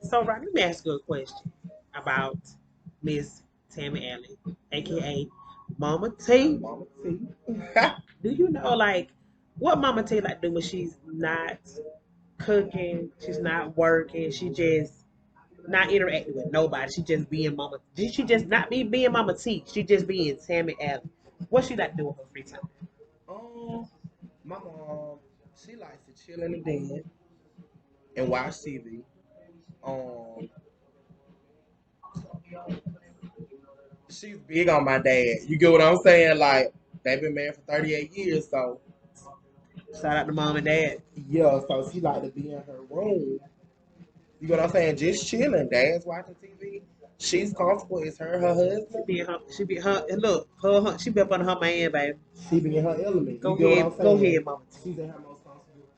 So, right, let me ask you a question about Miss Tammy Allen, aka Mama T. Mama T. Do you know, like, what Mama T like do when she's not cooking, she's not working, she just not interacting with nobody, she just being Mama. Did she just not be being Mama T? She just being Tammy Allen. What she like to do with her free time? um, my mom, she likes to chill in the den and watch TV. Um, she's big on my dad. You get what I'm saying? Like they've been married for 38 years, so Shout out to mom and dad. yeah. So she like to be in her room. You get what I'm saying? Just chilling. Dad's watching TV. She's comfortable. It's her She husband. be her. She be her. And look, her. She be up under her man, baby. She be in her element. You Go get what ahead. I'm Go saying? ahead, Mama T. She's in her most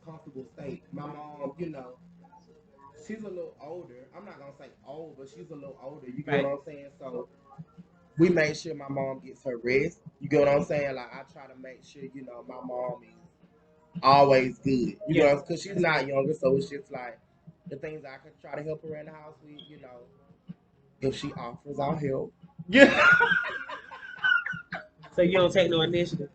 comfortable state. My mom, she's a little older. I'm not gonna say old, but she's a little older. You get Right. what I'm saying? So we make sure my mom gets her rest. You get what I'm saying? Like I try to make sure my mom is always good. You Yeah. know, because she's not younger, so it's just like the things I can try to help her around the house with. If she offers, I'll help. Yeah. So you don't take no initiative.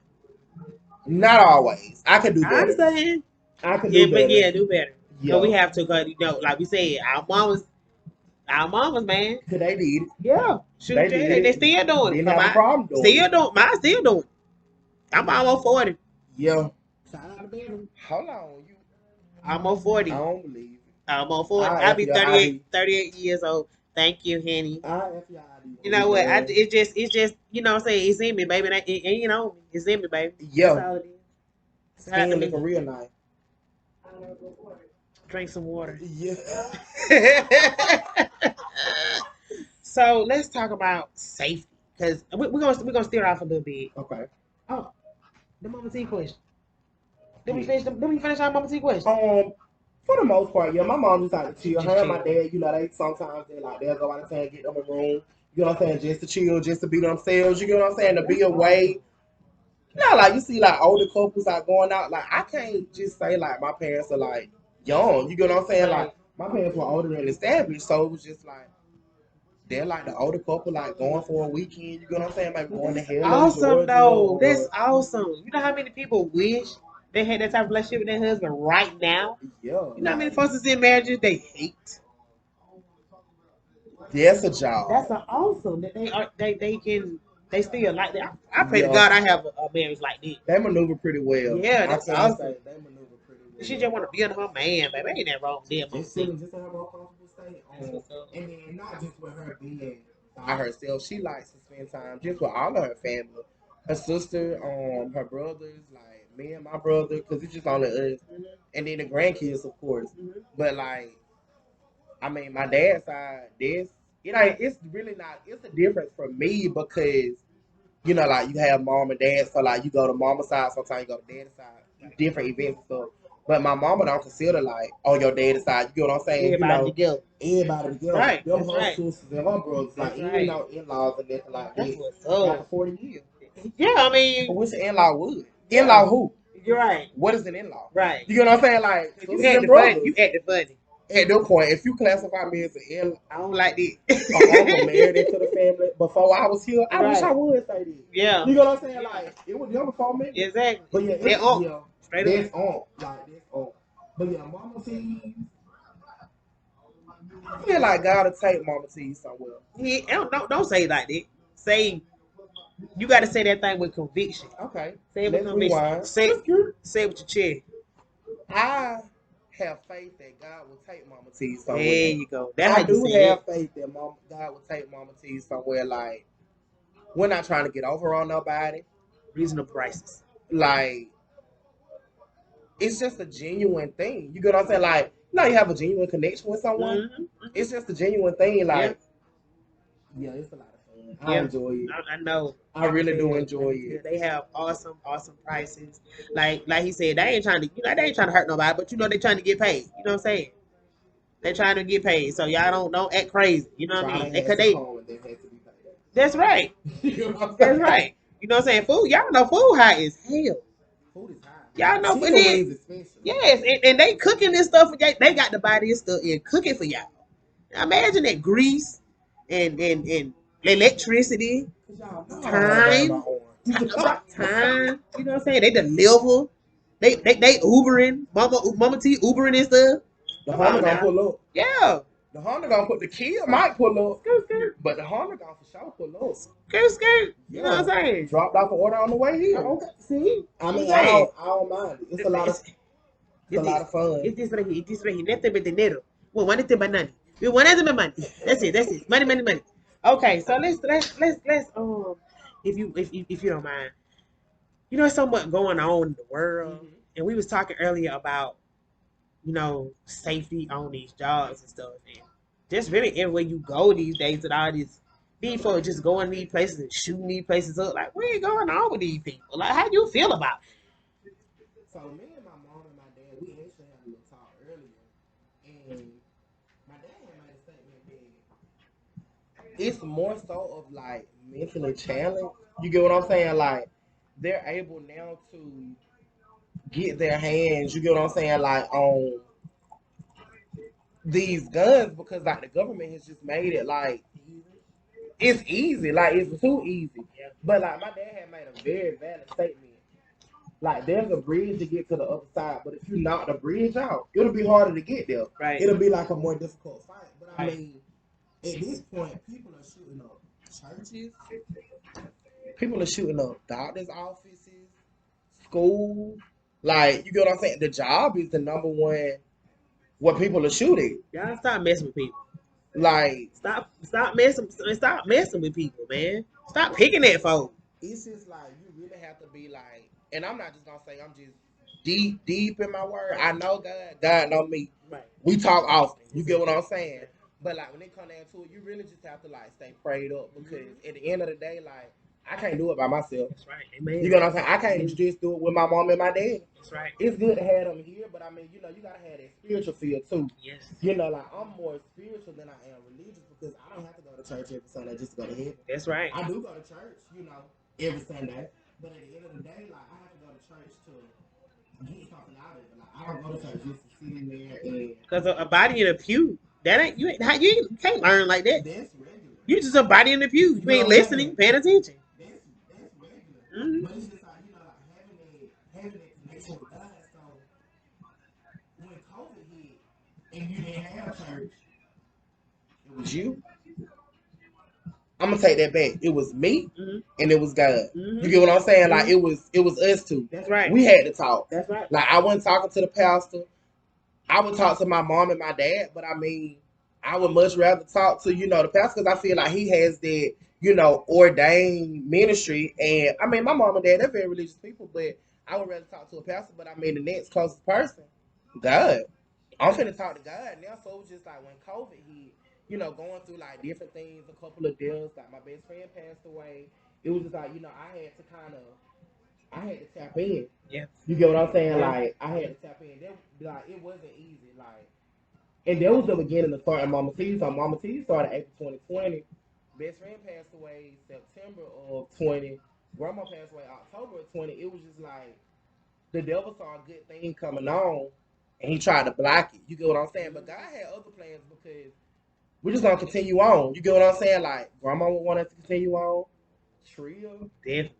Not always. I can do I better. understand. I can Yeah, do but better. yeah, do better. So we Yeah. have to, cause like we said, our mamas, man. Cause they did it. Yeah, shoot, They yeah, did they it. still doing it. Didn't Cause have a my problem doing still it. doing, mine still doing it. I'm almost 40. Yeah. Shout out to bedroom. Hold on, you. Almost I 40. don't believe it. Almost 40. I I'll F be your 38, ID. 38 years old. Thank you, Henny. I F your ID. You What we know what? doing? It's just, you know what I'm saying? It's in me, baby. It ain't on me. It's in me, baby. That's Yeah. all it is. Shout out to Skin me. looking real nice. Drink some water. Yeah. So let's talk about safety. Because we're gonna steer off a little bit. Okay. Oh, the Mama T question. Did we finish our Mama T question? For the most part, yeah, my mom just like to chill. Just Her and my chill. dad, they sometimes they'll go out of town, get them a room. You know what I'm saying? Just to chill, just to be themselves. You know what I'm saying? To be That's away. awesome. Like you see like older couples are going out. Like I can't just say like my parents are like young. You get what I'm saying? Right. Like my parents were older and established, so it was just like they're like the older couple, like going for a weekend. You get what I'm saying? Like going to That's Helen, awesome, Georgia, though. That's or awesome. You know how many people wish they had that type of relationship with their husband right now? yeah, You know how many like folks is in marriages they hate? that's a job. That's awesome that they still like that. I pray to Yeah, God I have a marriage like that. they maneuver pretty well. Yeah, I that's can awesome. say they maneuver pretty She well. just want to be under her man, baby. Ain't that wrong with them, Mama Just T? chilling, just to have a comfortable state That's on, what's up. and then not just with her being by herself. She likes to spend time just with all of her family, her sister, her brothers, like me and my brother, because it's just only us, and then the grandkids, of course. But like, I mean, my dad's side, it's really not. It's a difference for me because like you have mom and dad, so like you go to mama's side, sometimes you go to dad's side, different events and stuff. But my mama don't consider like on your dad's side. You get what I'm saying? Everybody together. Everybody together. Right. Them That's her right. sisters and her brothers, like That's ain't right. no in-laws and nothing like That's that. what's After up. 40 years. Yeah, I I mean, wish an in-law would. yeah, In-law who? you're right. What is an in-law? Right. You get what I'm saying? Like You sisters and acting funny. brothers. You acting funny. At that point, if you classify me as an in I don't like a uncle that. married into the family before I was here, I wish I Right. would say that. Yeah. You know what I'm saying? Like it was never for me. Exactly. But yeah, They on yeah, straight up. that's on. Like that's on. But yeah, Mama T's. I feel like God will take Mama T's somewhere. Don't say it like that. Say you got to say that thing with conviction. Okay, Say it with let's conviction. rewind. Say That's good. say it with your chest. I have faith that God will take Mama T There somewhere. you go. That's I how you do say have it. faith that God will take Mama T somewhere. Like we're not trying to get over on nobody. Reasonable prices. Like it's just a genuine thing. You get what I'm saying? Like you have a genuine connection with someone. Mm-hmm. It's just a genuine thing. Yeah. Like yeah, it's a lot of fun. I Yeah. enjoy it. I know. I really do Yeah, enjoy it. they have awesome prices. Like he said, they ain't trying to they ain't trying to hurt nobody, but they trying to get paid. You know what I'm saying? They trying to get paid, so y'all don't act crazy. You know what I mean? Friday has Cause to they come and then has to be paid. that's right. You know what I'm That's saying? right. You know what I'm saying? Food, y'all know food high as hell. Food is high. Y'all know, and Chicken then wings especially. yes, and they cooking this stuff. They got to buy this stuff and cook it for y'all. Imagine that grease and electricity, time, time. You know what I'm saying? They deliver. They Ubering. Mama T Ubering and stuff. The Come Honda on gonna now. pull up. Yeah. The Honda gonna put the kid might pull up, Skirt, skirt. but the Honda gonna for sure pull up. Skirt, skirt. You know Yeah. what I'm saying? Dropped off an order on the way here. Okay. See? I mean, I'm saying. I don't mind it. It's a lot of fun. It's this right here. It's this right here. Nothing but dinero. We want it by money. We want it by money. That's it. That's it. Money, money, money. Okay, so let's if you don't mind, you know, there's so much going on in the world, and we was talking earlier about, you know, safety on these jobs and stuff, and just really everywhere you go these days with all these folks just going to these places and shooting these places up. Like, what is going on with these people? Like, how do you feel about it? So me and my mom and my dad, we actually had a little talk earlier, and my dad had made a statement that it's more so of like mentally challenged. You get what I'm saying? Like they're able now to get their hands. You get what I'm saying? Like on these guns because like the government has just made it like it's easy. Like it's too easy. But like my dad had made a very valid statement. Like there's a bridge to get to the other side, but if you knock the bridge out, it'll be harder to get there. Right. It'll be like a more difficult fight. But I mean, at this point, people are shooting up churches. People are shooting up doctors' offices, schools. Like you get what I'm saying? The job is the number one what people are shooting. Y'all stop messing with people. Like stop messing with people, man. Stop picking at folks. It's just like you really have to be like, and I'm not just gonna say I'm just deep in my word. I know God know me. Right. We talk often. You get what I'm saying? But like when it comes down to it, you really just have to like stay prayed up because at the end of the day, like I can't do it by myself. That's right. Amen. You know what I'm saying? I can't just do it with my mom and my dad. That's right. It's good to have them here, but I mean, you know, you gotta have that spiritual feel too. Yes. You know, like I'm more spiritual than I am religious because I don't have to go to church every Sunday just to go to heaven. That's right. I do go to church, you know, every Sunday, but at the end of the day, like I have to go to church to get something out of it. Like I don't go to church just to sit in there and because a body in a pew. That ain't you can't learn like that. That's regular. You just a body in the pew. You ain't listening, paying attention. That's regular. But it's just like, you know, like having that connection with God. So when COVID hit and you didn't have church, it was you. I'm gonna take that back. It was me and it was God. You get what I'm saying? Like it was us two. That's right. We had to talk. That's right. Like I wasn't talking to the pastor. I would talk to my mom and my dad, but I mean, I would much rather talk to, you know, the pastor because I feel like he has that, you know, ordained ministry. And I mean, my mom and dad, they're very religious people, but I would rather talk to a pastor. But I mean, the next closest person, God. I'm finna talk to God now. So it was just like when COVID hit, you know, going through like different things, a couple of deaths, like my best friend passed away. It was just like, you know, I had to tap in. Yeah. You get what I'm saying? Like I had to tap in. Like it wasn't easy. Like, and that was the beginning of starting Mama T. So Mama T started April 2020. Best friend passed away September of 20. Grandma passed away October of 20. It was just like the devil saw a good thing coming on, and he tried to block it. You get what I'm saying? But God had other plans because we're just gonna continue on. You get what I'm saying? Like Grandma would want us to continue on. Trio. Definitely.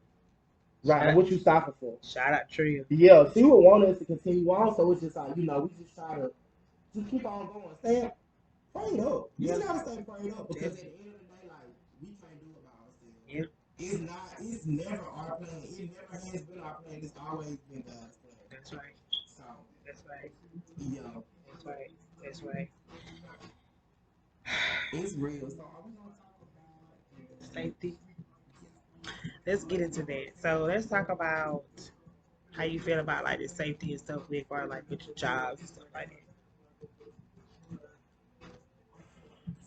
Right, what you stopping for? Shout out Trio. Yeah, she would want us to continue on, so it's just like, you know, we just try to just keep on going. Stay prayed up. You just gotta stay prayed up because at the end of the day, like, we can't do it by ourselves. Yeah. It's never our plan. It never has been our plan. It's always been God's plan. That's right. So that's right. Yeah. That's right. That's right. It's real. So are we gonna talk about safety? Let's get into that. So let's talk about how you feel about like the safety and stuff with or like with your jobs and stuff like that.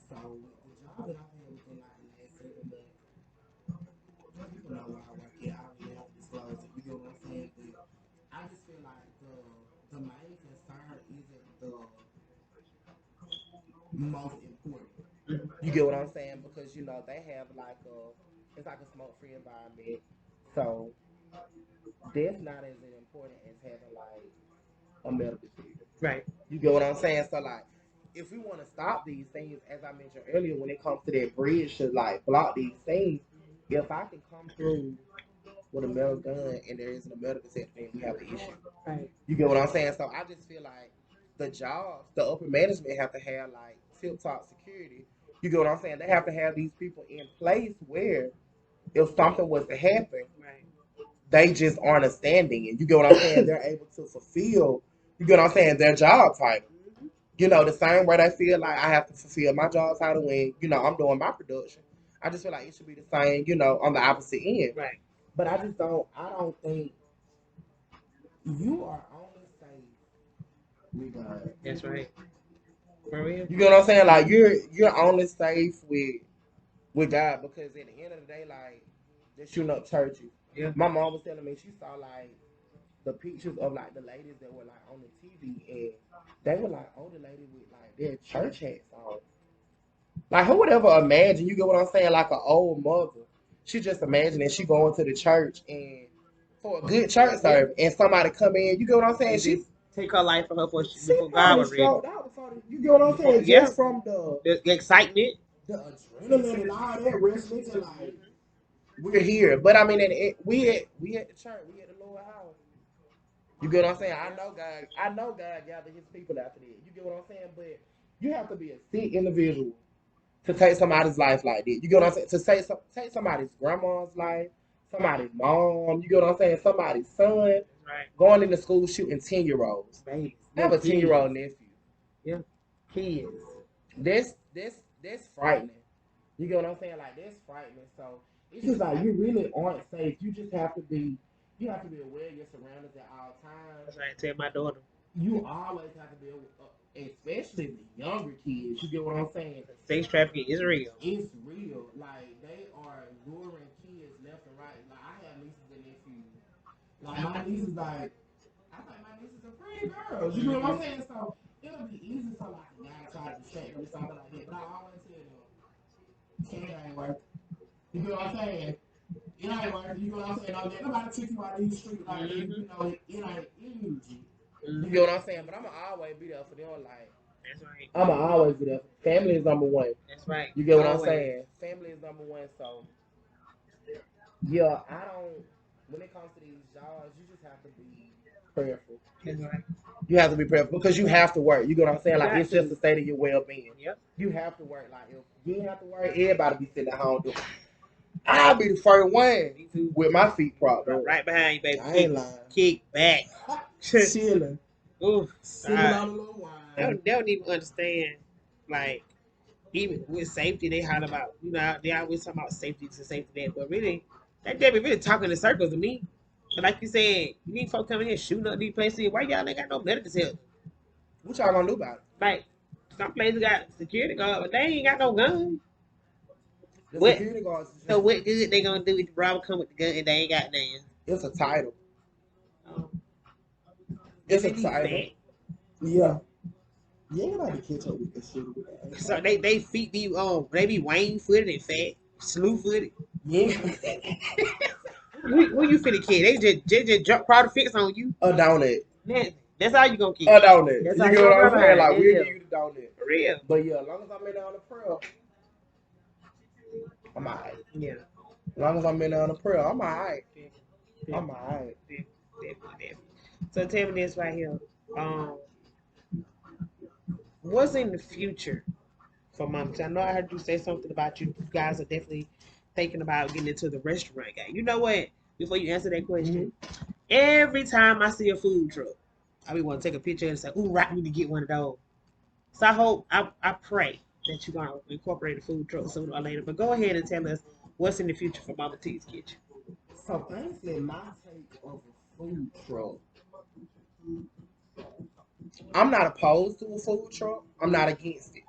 So the job that I've had within like the last 7 months, people know where I work at. I don't even have to disclose it. You get what I'm saying? But I just feel like the main concern isn't the most important. You get what I'm saying? Because you know they have like it's like a smoke-free environment, so that's not as important as having like a medical field. Right. You get what I'm saying? So like, if we want to stop these things, as I mentioned earlier, when it comes to that bridge to like block these things, if I can come through with a metal gun and there isn't a metal detector, then we have an issue. Right. You get what I'm saying? So I just feel like the jobs, the upper management have to have like tip top security. You get what I'm saying? They have to have these people in place where if something was to happen, Right. they just aren't a standing. And you get what I'm saying? They're able to fulfill, you get what I'm saying, their job title. You know, the same way they feel like I have to fulfill my job title when, you know, I'm doing my production. I just feel like it should be the same, you know, on the opposite end. Right. But I don't think you are only safe with God. That's right. For real. You get what I'm saying? Like you're only safe with God because at the end of the day, like they're shooting up churches. Yeah. My mom was telling me she saw like the pictures of like the ladies that were like on the TV and they were like older ladies with like their church hats on. Like who would ever imagine, you get what I'm saying, like an old mother. She just imagining she going to the church and for a good church service and somebody come in, you get what I'm saying? She take her life from her she before God probably was ready. stroked out before you get what I'm saying? Yeah. Just from The excitement. the adrenaline and all that wrestling to like we're here. But I mean we at the church, we at the Lord house. You get what I'm saying? I know God gathered his people after that. You get what I'm saying? But you have to be a sick individual to take somebody's life like that. You get what I'm saying? To take somebody's grandma's life, somebody's mom, you get what I'm saying? Somebody's son, Right. going into school shooting 10-year-olds. I have a 10-year-old nephew. Yeah. Kids. That's frightening. You get what I'm saying? Like that's frightening. So it's just like you really aren't safe. You just have to be aware of your surroundings at all times. That's right. I tell my daughter. You always have to be, especially the younger kids. You get what I'm saying? Sex trafficking is real. It's real. Like they are luring kids left and right. Like I have nieces and nephews. Like my nieces, like I think my nieces are pretty girls. You know what I'm saying? So it'll be easy for like a guy to try to distract them or something like that. But I always tell them, "It ain't worth." You know what I'm saying? It ain't worth. You know what I'm saying? No, nobody took you out of these streets like you know. It ain't easy. You get what I'm saying? But I'ma always be there for them. Like that's right. I'ma always be there. Family is number one. That's right. You get what I'm saying? Family is number one. So yeah, I don't. When it comes to these jobs, you just have to be prayerful. That's right. You have to be prayerful because you have to work. You get what I'm saying? Like it's just to state of your well-being. Yep. You have to work. Like if you didn't have to work, everybody be sitting at home doing. I'll be the first one with my feet propped up. Right behind you, baby. I ain't lying. Kick back. Chilling. Ooh. Sipping on a little wine. They don't even understand. Like, even with safety, they holler about, you know, they always talk about safety to safety that. But really, that be really talking in circles to me. But like you said, you need folks coming here shooting up these places. Why y'all ain't got no medical help? What y'all gonna do about it? Like, some places got security guard, but they ain't got no gun. The What? security guards. So what good they gonna do if the robber come with the gun and they ain't got none? It's a title. It's a title. Yeah. You ain't about to catch up with this shit. So they feet be they be Wayne footed and fat, slew footed. Yeah. Who you finna kid? They just drop product fix on you. A donut. Man, that's how you gonna keep. A donut. That's you how get what I'm saying? Like we'll give you you the donut. For real. But yeah, as long as I'm in there on the prayer, I'm alright. Yeah. As long as I'm in there on the prayer, I'm alright. I'm alright. So tell me this right here. What's in the future for Mama T? I know I heard you say something about you guys are definitely thinking about getting into the restaurant game. You know what? Before you answer that question, every time I see a food truck, I be want to take a picture and say, "Ooh, right, we need to get one of those." So I pray that you're gonna incorporate a food truck sooner or later. But go ahead and tell us what's in the future for Mama T's Kitchen. So honestly, my take of a food truck. I'm not opposed to a food truck. I'm not against it.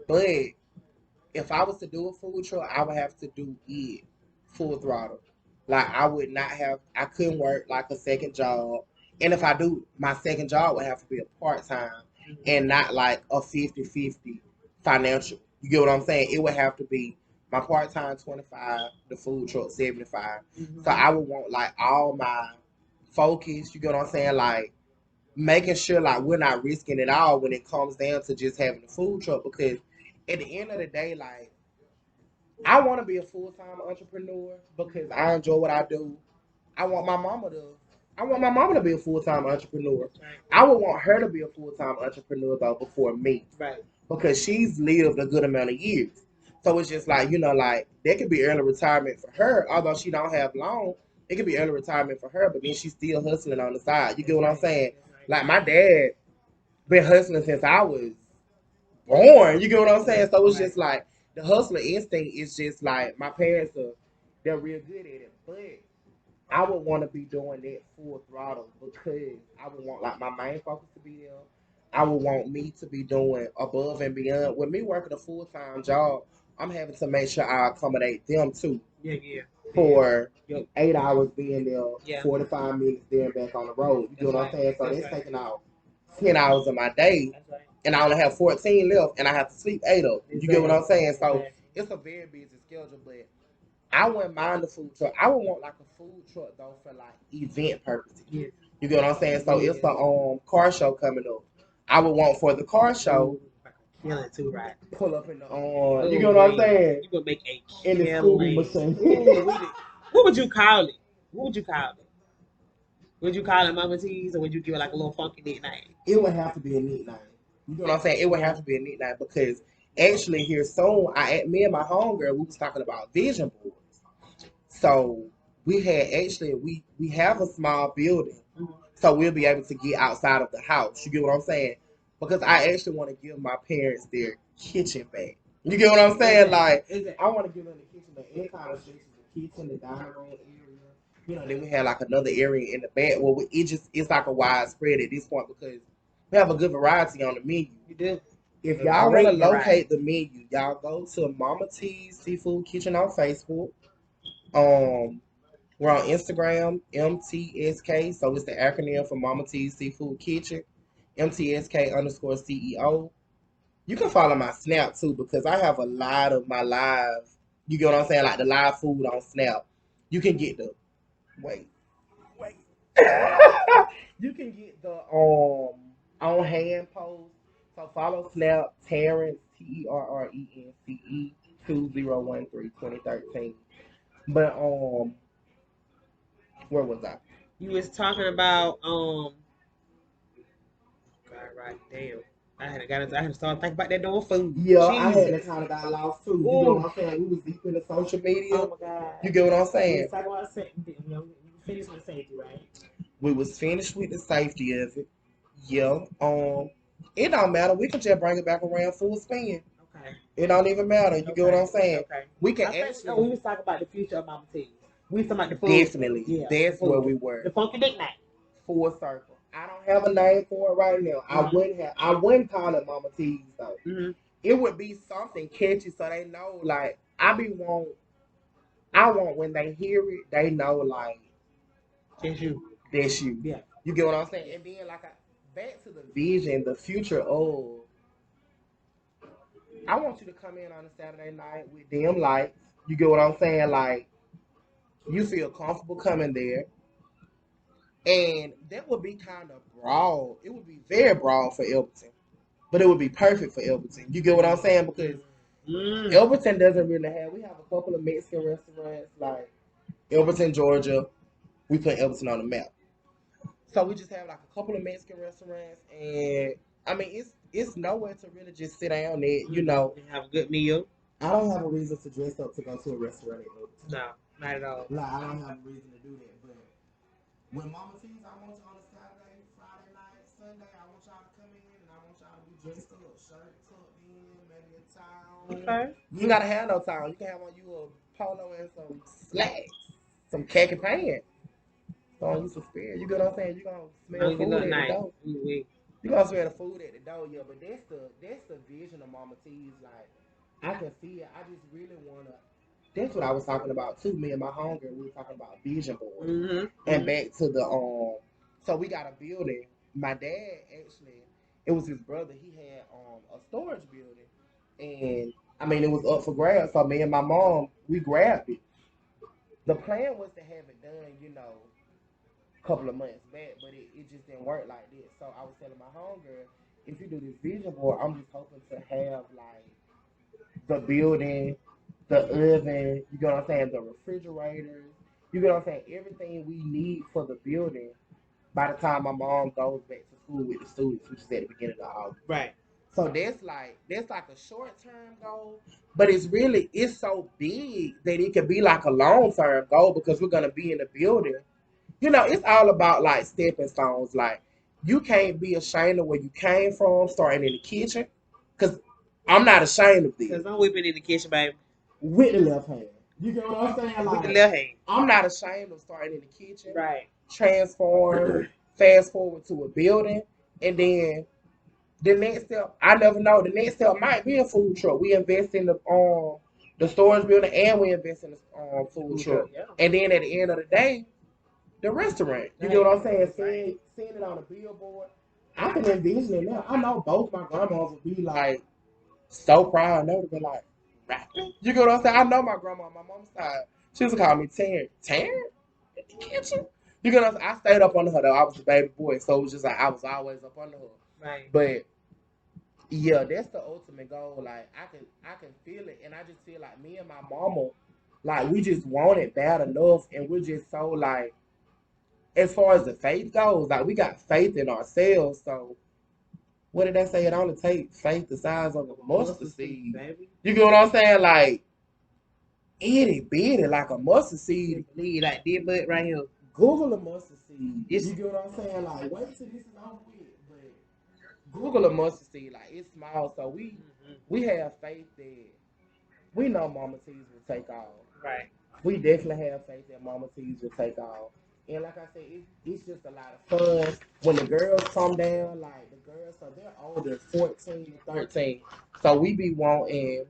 But if I was to do a food truck, I would have to do it full throttle. Like I couldn't work like a second job. And if I do, my second job would have to be a part-time and not like a 50-50 financial. You get what I'm saying? It would have to be my part-time 25, the food truck 75. So I would want like all my focus, you get what I'm saying? Like making sure like we're not risking it all when it comes down to just having a food truck, because at the end of the day, like, I want to be a full-time entrepreneur because I enjoy what I do. I want my mama to I want my mama to be a full-time entrepreneur. Right. I would want her to be a full-time entrepreneur though before me, Right. because she's lived a good amount of years. So it's just like, like there could be early retirement for her, although she don't have long. It could be early retirement for her, but then she's still hustling on the side. You get what I'm saying? Like my dad been hustling since I was born. You get what I'm saying? So it's just like the hustler instinct is just like my parents they're real good at it. But I would want to be doing that full throttle because I would want like my main focus to be there. I would want me to be doing above and beyond. With me working a full time job, I'm having to make sure I accommodate them too. Yeah, yeah. For Yep. 8 hours being there, Yeah. 45 minutes there and back on the road. You know what I'm saying? So that's right. taking out 10 hours of my day, That's right. and I only have 14 left, and I have to sleep 8 of them. You get what I'm saying? So Exactly. it's a very busy schedule, but I wouldn't mind the food truck. I would want like a food truck though for like event purposes. Yes. You get what I'm saying? So it's the car show coming up. I would want for the car show Killing too, right? pull up in the you get what I'm saying? You would make a In the Scooby machine. What would you call it? What would you call it? Would you call it Mama T's, or would you give it like a little funky nickname? It would have to be a nickname. You know what I'm saying? It would have to be a nickname because actually here soon, me and my homegirl, we was talking about vision boards. So we had actually we have a small building, so we'll be able to get outside of the house. You get what I'm saying? Because I actually want to give my parents their kitchen back. You get what I'm saying? Like I want to give them the kitchen back. It kind of fixes the kitchen, the dining room area. Then we had like another area in the back. Well, it's like a widespread at this point because we have a good variety on the menu. You do. If y'all want to locate the menu, y'all go to Mama T's Seafood Kitchen on Facebook. We're on Instagram, MTSK. So it's the acronym for Mama T's Seafood Kitchen, MTSK_CEO. You can follow my Snap too because I have a lot of my live. You get what I'm saying? Like the live food on Snap. You can get the wait. You can get the on hand post. So follow Snap Terrence TERRENCE 2013 2013. But where was I? You was talking about God, right, damn. I had to start thinking about that doing food. Yeah, I had to kind of got lost too. You know what I'm saying? We was deep in the social media. Oh my God. You get what I'm saying? Finished with safety, right? We was finished with the safety of it. Yeah. It don't matter. We can just bring it back around full spin. Okay. It don't even matter. You get what I'm saying? Okay. We can actually. We was talking about the future of Mama T's. We was talking about the food. Definitely. Yeah. That's where we were. The funky nickname. Full circle. I don't have a name for it right now. I wouldn't call it Mama T's though. Mm-hmm. It would be something catchy so they know like I want when they hear it, they know like that's you. That's you. Yeah. You get what I'm saying? And then like back to the vision, the future of I want you to come in on a Saturday night with dim lights. You get what I'm saying? Like you feel comfortable coming there. And that would be kind of broad. It would be very broad for Elberton. But it would be perfect for Elberton. You get what I'm saying? Because Elberton doesn't really have, we have a couple of Mexican restaurants like Elberton, Georgia. We put Elberton on the map. So we just have like a couple of Mexican restaurants, and I mean it's nowhere to really just sit down there, and have a good meal. I don't have a reason to dress up to go to a restaurant at Elberton. No, not at all. Like I don't have a reason to do that. But when Mama T's, I want you on a Saturday, Friday night, Sunday, I want y'all to come in and I want y'all to be dressed up, shirt tucked in, maybe a towel. Okay. You gotta have no towel. You can have on you a polo and some slacks, some khaki pants. You some spirit. You get what I'm saying? You gonna smell food at the door. You gonna smell the food at the door, yeah. But that's the vision of Mama T's. Like I can see it. I just really wanna. That's what I was talking about too. Me and my homegirl, we were talking about vision boards. Mm-hmm. And back to the So we got a building. My dad actually, it was his brother. He had a storage building, and I mean it was up for grabs. So me and my mom, we grabbed it. The plan was to have it done, couple of months back, but it just didn't work like that. So I was telling my homegirl, if you do this vision board, I'm just hoping to have like the building, the oven, you get what I'm saying, the refrigerators, you get what I'm saying, everything we need for the building by the time my mom goes back to school with the students, which is at the beginning of August. Right. So that's like a short term goal, but it's so big that it could be like a long term goal because we're gonna be in the building. It's all about like stepping stones. Like you can't be ashamed of where you came from, starting in the kitchen, because I'm not ashamed of this. Because I'm whipping in the kitchen, baby. With the left hand. You get what I'm saying? With the Like left hand. I'm not ashamed of starting in the kitchen. Right. Transform, fast forward to a building, and then the next step, I never know. The next step might be a food truck. We invest in the storage building, and we invest in the food truck. Yeah. And then at the end of the day, the restaurant. You get what I'm saying? Seeing it on a billboard. I can envision it now. I know both my grandmas would be like so proud. They would be like, Rodney? You get what I'm saying? I know my grandma on my mom's side. She used to call me Terrence. Terrence? In the kitchen? You get what I'm saying? I stayed up under her though. I was the baby boy, so it was just like I was always up under her. Right. But yeah, that's the ultimate goal. Like I can feel it, and I just feel like me and my mama, like we just want it bad enough, and we're just so like, as far as the faith goes, like we got faith in ourselves. So what did they say? It only takes faith the size of a mustard seed. Baby. You get what I'm saying? Like itty bitty, like a mustard seed. Like this butt right here. Google a mustard seed. Yes. You get what I'm saying? Like wait till this is over with, but Google a mustard seed. Like it's small, so we have faith that we know Mama T's will take off. Right. We definitely have faith that Mama T's will take off. And like I said, it's just a lot of fun. When the girls come down, like the girls, so they're older, 14 to 13. So we be wanting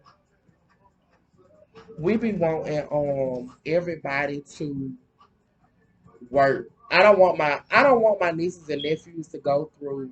everybody to work. I don't want my nieces and nephews to go through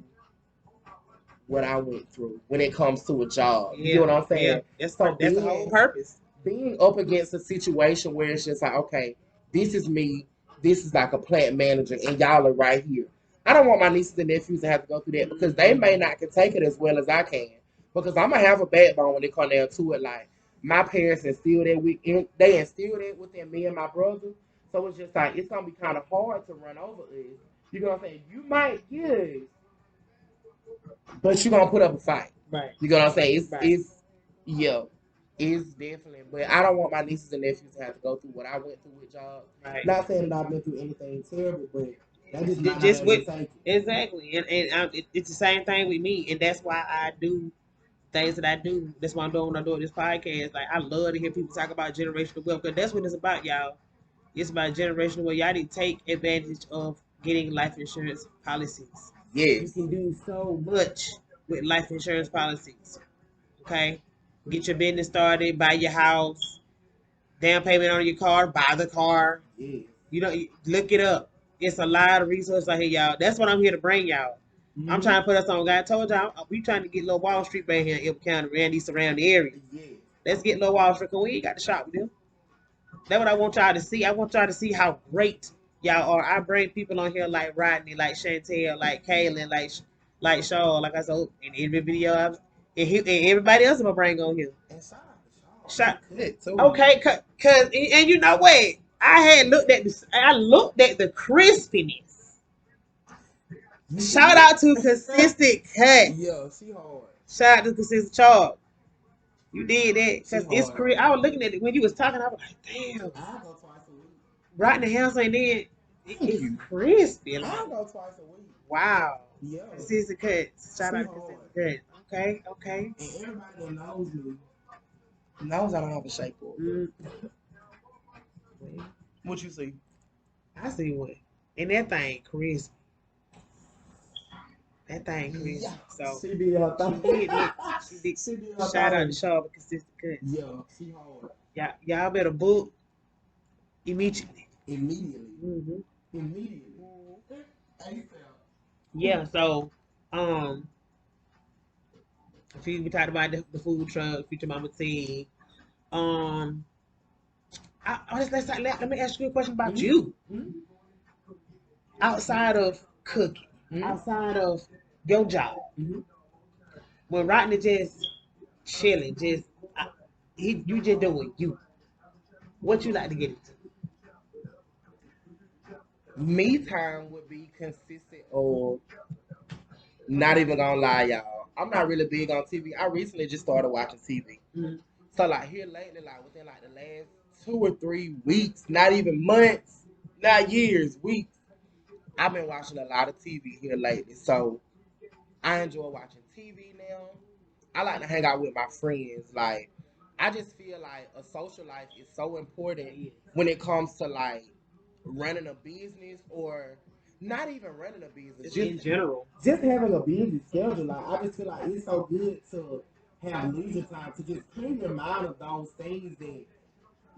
what I went through when it comes to a job. You know what I'm saying? Yeah. That's the whole purpose. Being up against a situation where it's just like, okay, this is me, this is like a plant manager, and y'all are right here. I don't want my nieces and nephews to have to go through that because they may not can take it as well as I can. Because I'm gonna have a backbone when it comes down to it. Like my parents instilled that they instilled it within me and my brother. So it's just like it's gonna be kind of hard to run over us. You know what I'm saying? You might get it, but you're gonna put up a fight. Right. You know what I'm saying? It's definitely. But I don't want my nieces and nephews to have to go through what I went through with jobs. Right. Not saying that I've been through anything terrible, but that just not just with exactly. And it's the same thing with me, and that's why I do things that I do. That's why I'm doing when I'm doing this podcast. Like I love to hear people talk about generational wealth because that's what it's about, y'all. It's about generational wealth. Y'all need to take advantage of getting life insurance policies. Yes. You can do so much with life insurance policies. Okay? Get your business started, buy your house, down payment on your car, buy the car. Yes. Look it up. It's a lot of resources out here, y'all. That's what I'm here to bring y'all. Mm-hmm. I'm trying to put us on. God told y'all, we trying to get Low Wall Street right here in Elk County and these surrounding areas. Yes. Let's get Low Wall Street because we ain't got to shop with them. That's what I want y'all to see. I want y'all to see how great y'all are. I bring people on here like Rodney, like Chantel, like Kaylin, like Shaw, like I said in every video, and everybody else I'm gonna bring on here. And Shaw. Okay, cause and you know what? I looked at the crispiness. Shout out to Consistent Cut. Yeah, she hard. Shout out to Consistent Chalk. You did that because it's crazy. I was looking at it when you was talking. I was like, damn. I go twice a week. Right in the house ain't then. It's crispy. I go twice a week. Wow. Yeah. Consistent Cut. Shout out Consistent Cut. Okay. And everybody that knows me knows I don't have a shape for it. What you see? I see one. And that thing crispy. That thing crispy. Yeah. So she did her thing. She did her shout out to Shaw for Consistent Cut. Yeah, she hard. Y'all better book immediately. Mm-hmm. Immediately. Yeah, so we talked about the food truck, Future Mama T. Let me ask you a question about you. outside of cooking, outside of your job, when Rodney just chilling, just you just doing you. What you like to get into? Me time would be consistent of not even gonna lie, y'all. I'm not really big on TV. I recently just started watching TV. So like here lately, like within like the last 2 or 3 weeks, not even months, not years, weeks, I've been watching a lot of TV here lately. So I enjoy watching TV now. I like to hang out with my friends. Like I just feel like a social life is so important when it comes to like running a business or not even running a business, Just in general. just having a busy schedule. Like I just feel like it's so good to have leisure time to just clear your mind of those things that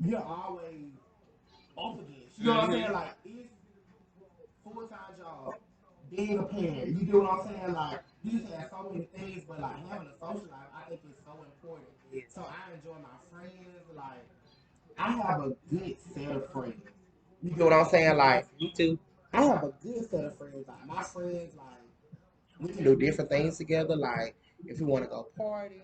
you're always up against. You know what I'm saying? Like it's full time job, being a parent. You get what I'm saying? Like you just have so many things, but like having a social life, I think is so important. So I enjoy my friends. Like I have a good set of friends. You get what I'm saying? Like Me too. I have a good set of friends. Like my friends, like we can do different things together. Like if we want to go party,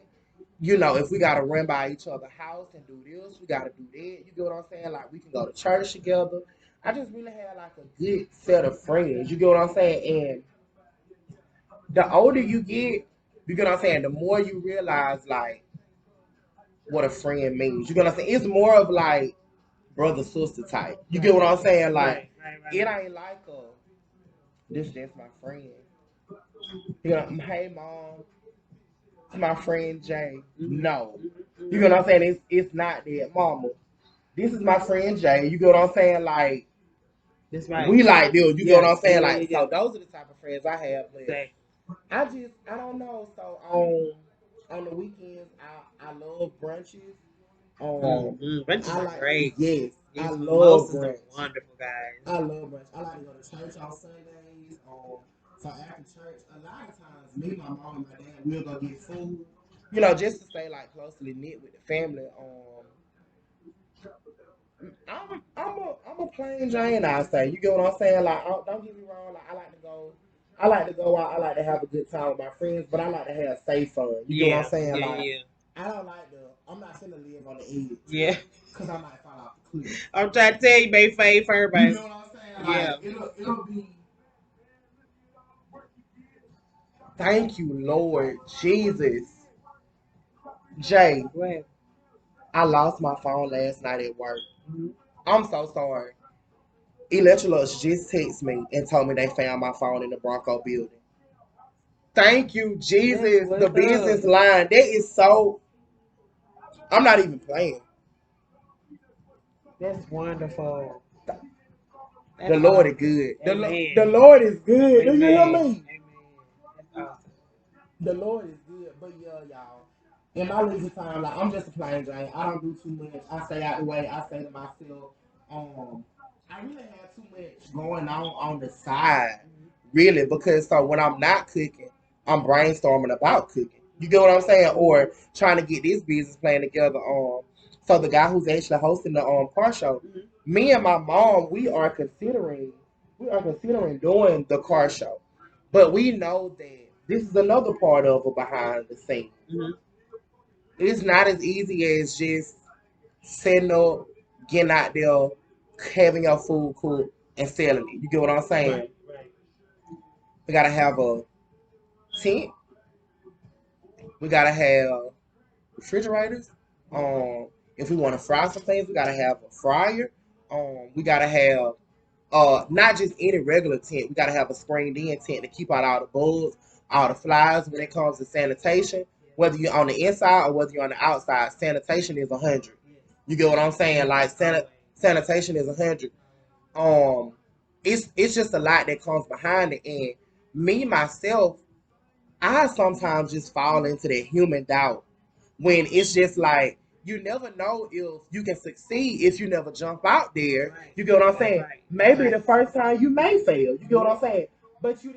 if we gotta run by each other's house and do this, we gotta do that. You get what I'm saying? Like we can go to church together. I just really have like a good set of friends. You get what I'm saying? And the older you get, you get what I'm saying, the more you realize like what a friend means. You get what I'm saying? It's more of like brother sister type. You get what I'm saying? Like it ain't like this just my friend. Hey mom, it's my friend Jay. No. You get what I'm saying? It's not that, mama. This is my friend Jay. You get what I'm saying? Like That's right. we like this. You get what I'm saying? Really Like so those are the type of friends I have. But I don't know. So on the weekends I love brunches. Brunches I are like great. yes, I Yes, love mimosas are brunch. wonderful, guys. I love brunch. I like to go to church on Sundays. So after church, a lot of times, me, my mom, and my dad, we'll go get food. Just to stay like closely knit with the family. I'm a plain Jane. I say, you get what I'm saying? Like, don't get me wrong. Like, I like to go. I like to go out. I like to have a good time with my friends, but I like to have safe fun. You get what I'm saying? Like, I don't like the. I'm not finna live on the edge. Yeah. Cause I might fall off the cliff. I'm trying to tell you, baby, fade for everybody. You know what I'm saying? Like, it'll be. Thank you, Lord Jesus. Jay, I lost my phone last night at work. I'm so sorry. Electrolux just texted me and told me they found my phone in the Bronco building. Thank you, Jesus. The business line. That is so. I'm not even playing. That's wonderful. The Lord is good. The Lord is good. Do you hear me? Amen. That's awesome. The Lord is good. But yeah, y'all. In my leisure time, like I'm just a plain Jane. I don't do too much. I stay out the way. I say to myself, I really have too much going on the side, really, because so when I'm not cooking, I'm brainstorming about cooking. You get what I'm saying? Or trying to get this business plan together. So the guy who's actually hosting the car show, me and my mom, we are considering doing the car show, but we know that this is another part of it behind the scenes. It's not as easy as just setting up, getting out there, having your food cooked, and selling it. You get what I'm saying? Right. We gotta have a tent. We gotta have refrigerators. If we want to fry some things, we gotta have a fryer. We gotta have not just any regular tent. We gotta have a screened in tent to keep out all the bugs, all the flies. When it comes to sanitation, whether you're on the inside or whether you're on the outside, sanitation is 100. You get what I'm saying? Like sanitation is 100. Um, it's just a lot that comes behind it, and me myself, I sometimes just fall into that human doubt when it's just like you never know if you can succeed if you never jump out there. You get what I'm saying? Maybe the first time you may fail. You get what I'm saying? But you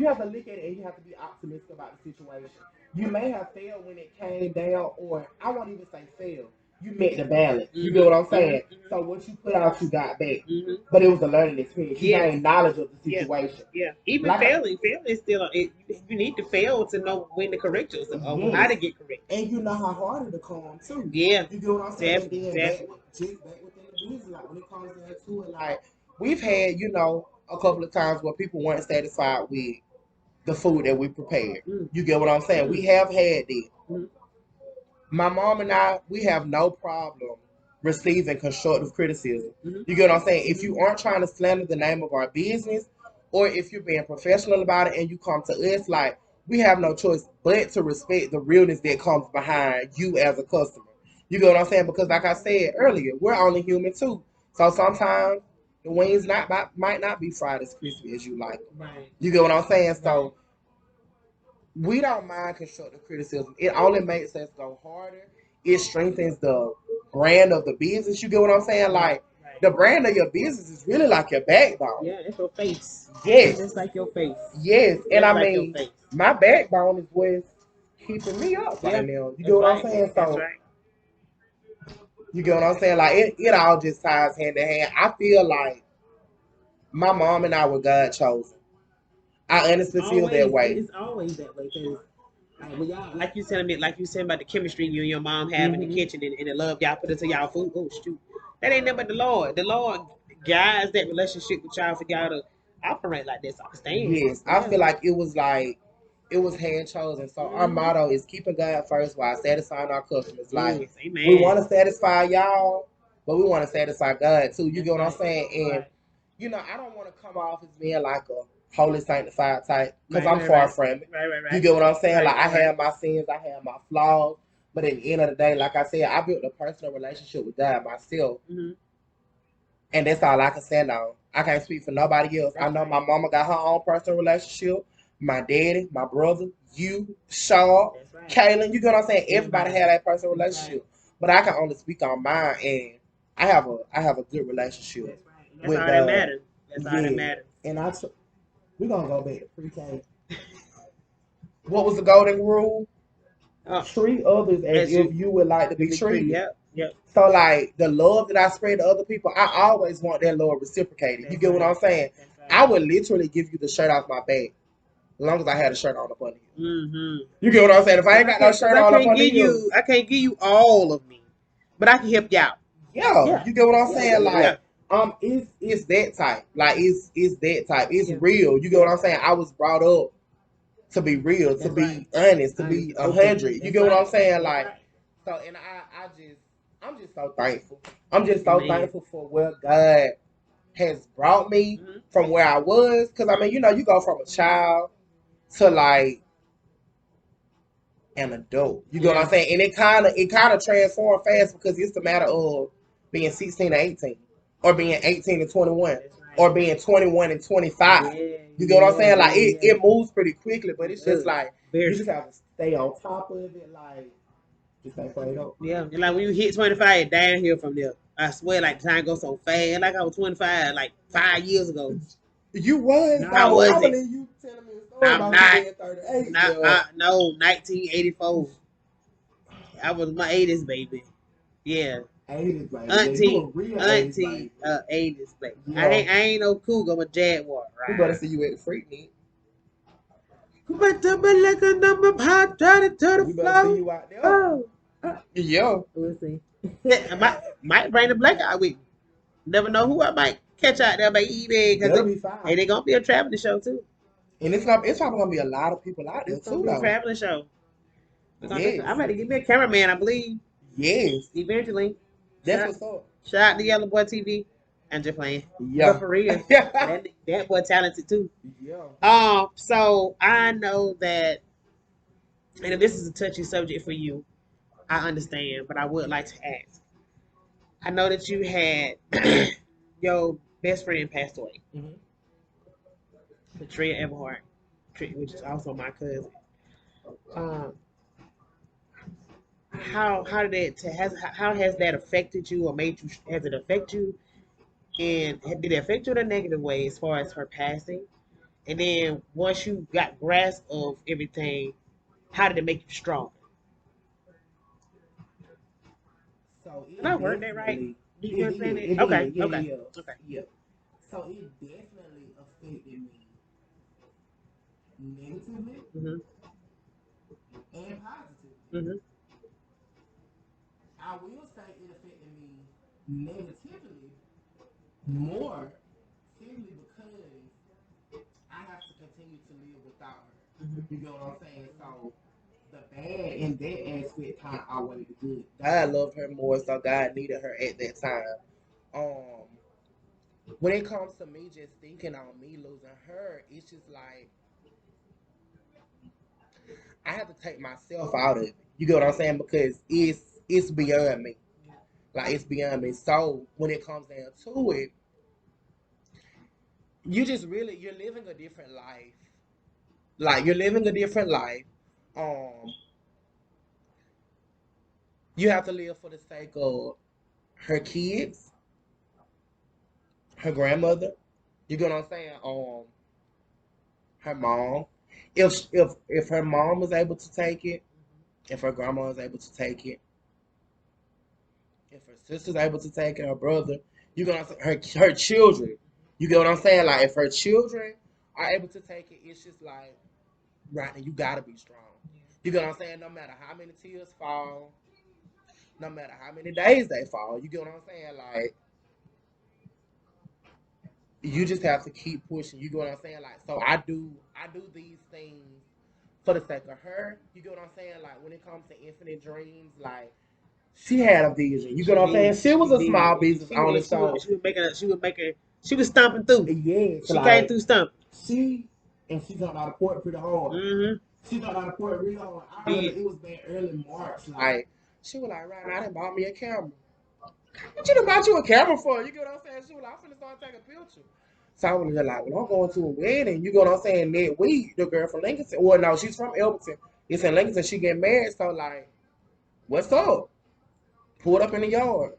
have to look at it and you have to be optimistic about the situation. You may have failed when it came down, or I won't even say fail. you met the balance. You get Mm-hmm. what I'm saying? Mm-hmm. So what you put out, you got back. Mm-hmm. But it was a learning experience. You Yeah. gained knowledge of the Yeah. situation. Yeah. Even Like, failing is still you need to fail to know when to correct yourself or how yes. to get correct. And you know how hard it come too. Yeah. You get what I'm saying? Definitely. And then Definitely. just back within the business, like when it comes down to it, like we've had, a couple of times where people weren't satisfied with the food that we prepared. Mm. You get what I'm saying? Mm. We have had that. Mm. My mom and I, we have no problem receiving constructive criticism. Mm-hmm. You get what I'm saying? If you aren't trying to slander the name of our business, or if you're being professional about it and you come to us, like, we have no choice but to respect the realness that comes behind you as a customer. You get what I'm saying? Because like I said earlier, we're only human too. So sometimes the wings might not be fried as crispy as you like them. Right. You get what I'm saying? So Right. we don't mind constructive criticism. It only makes us go harder. It strengthens the brand of the business. You get what I'm saying? Like, Right. the brand of your business is really like your backbone. Yeah, it's your face. Yes. It's like your face. Yes. And It's I like your mean, face. my backbone is what's keeping me up Yeah. right now. You That's get what right. I'm saying? That's So right. you get what I'm saying? Like, it all just ties hand in hand. I feel like my mom and I were God chosen. I honestly feel that way. It's always that way because when y'all, like you said about the chemistry you and your mom have in the kitchen and the love y'all put into y'all food. Oh shoot, that ain't nothing but the Lord. The Lord guides that relationship with y'all for y'all to operate like this. I understand. Yes, I feel like it was hand chosen. So our motto is keeping God first while satisfying our customers. Like, Yes, we amen. want to satisfy y'all, but we want to satisfy God too. You That's get what I'm right. saying? And Right. I don't want to come off as being like a holy sanctified type because Right, I'm right, far right. from it. Right, right, You right. get what I'm saying? Right, Like, I right. have my sins, I have my flaws, but at the end of the day, like I said, I built a personal relationship with God myself, Mm-hmm. and that's all I can stand on. I can't speak for nobody else. I That's know right. my mama got her own personal relationship. My daddy, my brother, you, Shaw, That's right. Kaylin, you get what I'm saying? Everybody Everybody. had that personal That's relationship. But I can only speak on mine, and I have a good relationship That's right. That's with all that matters. That's all that yeah. matters. And we're gonna go back to pre-K. What was the golden rule? Oh, Treat others as as if you would like to be be treated. treated. Yep. Yep. So, like, the love that I spread to other people, I always want that love reciprocated. You That's get what right. I'm saying? That's I right. would literally give you the shirt off my back as long as I had a shirt on up under here. Mm-hmm. You get what I'm saying? If I ain't got no shirt on up under here, I can't give you all of me, but I can help you out. yeah, you get what I'm saying? Yeah. Like, it's that type. Like, it's that type. It's Yeah. real. You get what I'm saying? I was brought up to be real, to That's be right. honest, to be Honest. 100. You That's get what I'm right. saying? That's Like, right. so, and I'm just so thankful. I'm just so Amen. thankful for where God has brought me Mm-hmm. from where I was. Because I mean, you go from a child to like an adult. You get what I'm saying? And it kind of transformed fast because it's a matter of being 16 to 18, or being 18 to 21, That's right. or being 21 and 25. Yeah. You get what I'm saying? Like, Yeah. it moves pretty quickly, but it's just like Very you just have to stay on top of it. Like, just stay prayed up. Yeah, and like when you hit 25, it downhill from there. I swear, like time goes so fast. Like I was 25, like 5 years ago. You was No, I though. I wasn't. believe you telling me a story I'm about you not. being 38. Not. Yeah. No, 1984. I was my 80s baby. Yeah, 80s, baby. Yeah, you a auntie, real 80s, auntie, baby. 80s baby. Yeah. I ain't no cougar. I'm a jaguar. We Right. better see you at the freak meet. But like a number pop, try to We better see you out there. Oh, Yeah. we'll see. I might bring the blackout with me. Never know who I might catch out there, baby. That'll Because be fine. they gonna be a traveling show too. And it's probably gonna be a lot of people out there It's gonna too, be a though. traveling show. Yes. I'm ready to give me a cameraman, I believe. Yes. Eventually. That's Shout, what's up. shout out to Yellow Boy TV. I'm just playing. Yeah. But for real, Yeah. that boy talented too. Yeah. So I know that, and if this is a touchy subject for you, I understand, but I would like to ask. I know that you had your best friend passed away, Mm-hmm. Patria Everhart, which is also my cousin. Um, how did how has that affected you or made you? Has it affected you? And did it affect you in a negative way as far as her passing? And then once you got grasp of everything, how did it make you strong? So And it I word that right. definitely, Do you it understand did, it? it Okay, did, yeah, okay, yeah, okay. yeah. So it definitely affected me negatively Mhm, and positively. mhm, I will say it affected me negatively more simply because I have to continue to live without her. mhm. You get what I'm saying? So the bad in that aspect kind of outweighed the good. God loved her more, so God needed her at that time. Um, when it comes to me just thinking on me losing her, it's just like I have to take myself out of it. You get what I'm saying? Because it's beyond me. Like it's beyond me. So when it comes down to it, you just really you're living a different life. Like you're living a different life. Um, you have to live for the sake of her kids, her grandmother. You get what I'm saying? Her mom. If her mom was able to take it, if her grandma was able to take it, if her sister's able to take it, her brother, you get what I'm saying? Her children. You get what I'm saying? Like if her children are able to take it, it's just like Rodney, you gotta be strong. You get what I'm saying? No matter how many tears fall, no matter how many days they fall, you get what I'm saying? Like you just have to keep pushing. You get what I'm saying? Like so I do these things for the sake of her. You get what I'm saying? Like when it comes to infinite dreams, like she had a vision. You She get what I'm saying? did. She was She a did. small And business owner, so she was stomping through. yes, She came like through stomping. she and she got out of court pretty hard. Mm-hmm. She got out of court real hard. She I remember did. it was back early March. Like she was like, right, I done bought me a camera. What you done bought you a camera for? You get what I'm saying? She was like, I'm finna start taking pictures. So I was just like, well, I'm going to a wedding. You get what I'm saying? That week, the girl from Lincoln. Well, no, she's from Elberton. It's in Lincoln. She getting married. So like, what's up? Pulled up in the yard.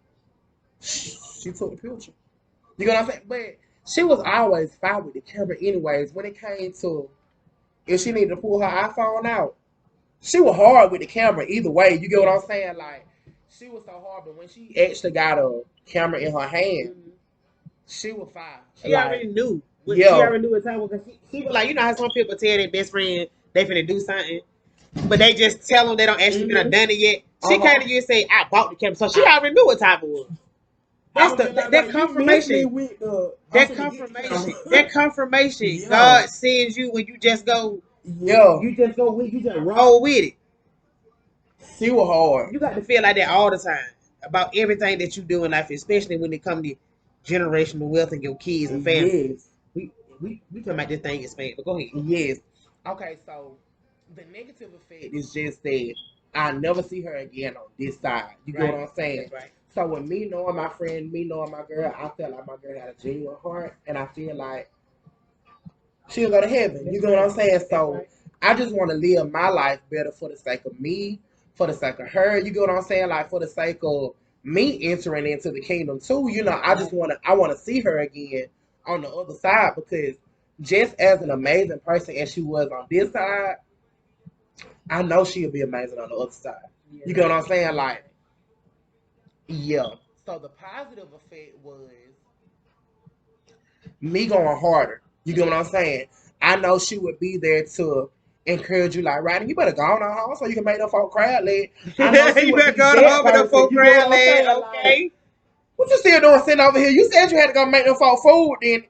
She took the picture. You know what I'm saying? But she was always fine with the camera, anyways. When it came to if she needed to pull her iPhone out, she was hard with the camera either way. You get what I'm saying? Like she was so hard, but when she actually got a camera in her hand, she was fine. She Like already knew. She yeah, already knew what time was. She was like, you know how some people tell their best friend they finna do something, but they just tell them they don't actually been done it yet. She came to you and say, I bought the camera, so she already knew what time it was. I That's was just like, that right, you missed me confirmation. with the I'm That finna get the confirmation. camera. That confirmation. Yeah, God sends you when you just go. yeah. You just go with. You just roll with it. She was hard. You got to feel like that all the time about everything that you do in life, especially when it comes to generational wealth and your kids and family. Yes. We talking about this thing expand, but go ahead. Yes. Okay, so the negative effect is just that I never see her again on this side. You get Right. what I'm saying? That's right. So with me knowing my friend, me knowing my girl, I felt like my girl had a genuine heart, and I feel like she'll go to heaven. You get what I'm saying? So I just want to live my life better for the sake of me, for the sake of her. You get what I'm saying? Like for the sake of me entering into the kingdom too. You know, I want to see her again on the other side because just as an amazing person as she was on this side, I know she'll be amazing on the other side. You get what I'm saying? Like, yeah. So the positive effect was me going harder. You get what I'm saying? I know she would be there to encourage you, like, Rodney, you better go on home so you can make them folk cry. Like, I know she You would better be go to that home with a person. folk You get crying what I'm leg. saying? Like, Okay. what you still doing sitting over here? You said you had to go make them folk food. Then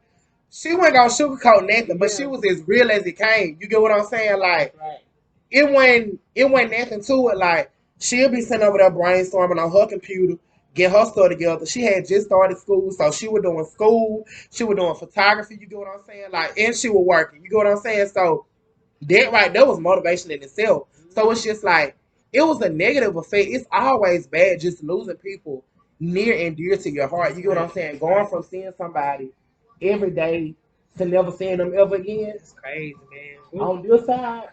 she wasn't gonna sugarcoat nothing, but she was as real as it came. You get what I'm saying? Like, Right. it went nothing to it. Like she'll be sitting over there brainstorming on her computer, get her stuff together. She had just started school, so she was doing school. She was doing photography. You get what I'm saying? Like, and she was working. You get what I'm saying? So that right there was motivation in itself. So it's just like it was a negative effect. It's always bad just losing people near and dear to your heart. You get what I'm saying? Going from seeing somebody every day to never seeing them ever again. It's crazy, man. On this side,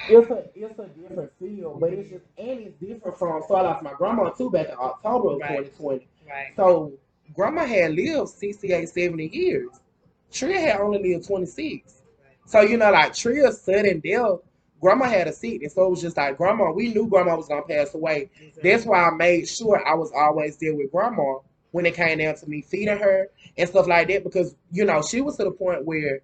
it's a different feel, but it's just and it's different from so I lost my grandma too back in October of 2020. Right. So grandma had lived 68, 70 years. Tria had only lived 26. So like Tria's sudden death grandma had a sickness, so it was just like grandma. We knew grandma was gonna pass away. Exactly. That's why I made sure I was always there with grandma when it came down to me feeding her and stuff like that, because she was to the point where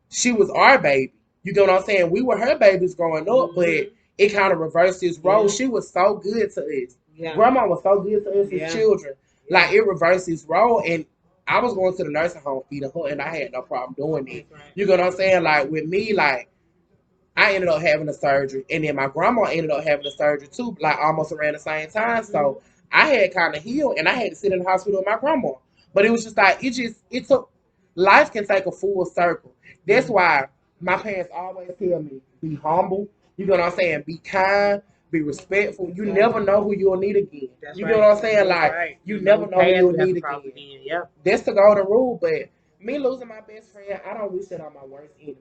she was our baby. You get what I'm saying? We were her babies growing up, but it kind of reversed its role. Yeah. She was so good to us. Yeah. Grandma was so good to us Yeah. as children. Yeah. Like, it reversed its role, and I was going to the nursing home feeding her, and I had no problem doing it. That's right. You get what I'm saying? Like, with me, like, I ended up having a surgery, and then my grandma ended up having a surgery too, like almost around the same time. So I had kind of healed, and I had to sit in the hospital with my grandma. But it was just like it took. Life can take a full circle. That's why my parents always tell me, be humble. You know what I'm saying? Be kind, be respectful. You never know who you'll need again. That's you right. know what I'm saying? That's Like, right. you never know who you'll need again. Yep. That's the golden rule. But me losing my best friend, I don't wish that on my worst enemy.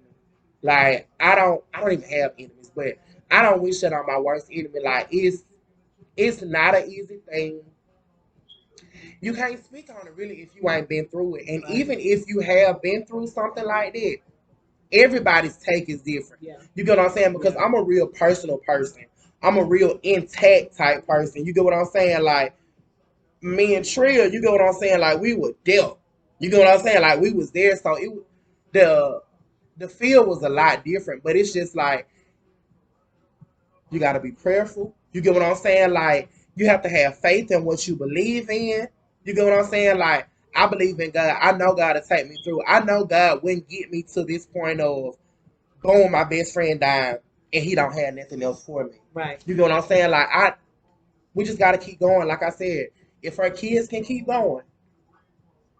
Like, I don't even have enemies, but I don't wish that on my worst enemy. Like, it's not an easy thing. You can't speak on it really if you ain't been through it. And even if you have been through something like that, everybody's take is different. Yeah. You get what I'm saying? Because I'm a real personal person. I'm a real intact type person. You get what I'm saying? Like, me and Trill, you get what I'm saying? Like, we were dealt. You get what I'm saying? Like, we was there. So the feel was a lot different. But it's just like, you got to be prayerful. You get what I'm saying? Like, you have to have faith in what you believe in. You get what I'm saying? Like, I believe in God. I know God to take me through. I know God wouldn't get me to this point of, boom, my best friend died and he don't have nothing else for me. Right. You know what I'm saying? Like, we just got to keep going. Like I said, if her kids can keep going,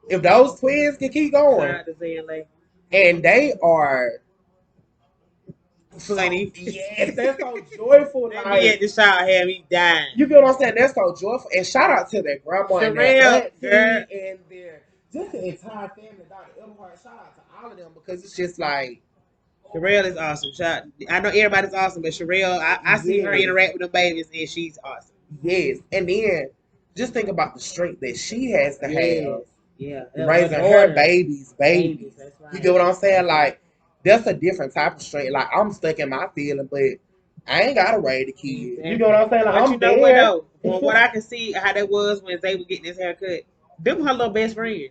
if those twins can keep going, and they are, funny. Yes, that's so joyful. Like, Like, he had to shout him, he died. You get what I'm saying? That's so joyful. And shout out to their grandma and their auntie and their just the entire family. Dr. Everhart, shout out to all of them, because it's just like, Sherelle is awesome. I know everybody's awesome, but Sherelle, I see her interact with the babies, and she's awesome. Yes. And then just think about the strength that she has to have. Yeah. Raising her babies. That's right. You get what I'm saying? Like, that's a different type of strength. Like, I'm stuck in my feeling, but I ain't got to raise the kids. Exactly. You know what I'm saying? Like, but I'm you know there. What though? From what I can see, how that was when they were getting this haircut, them her little best friends.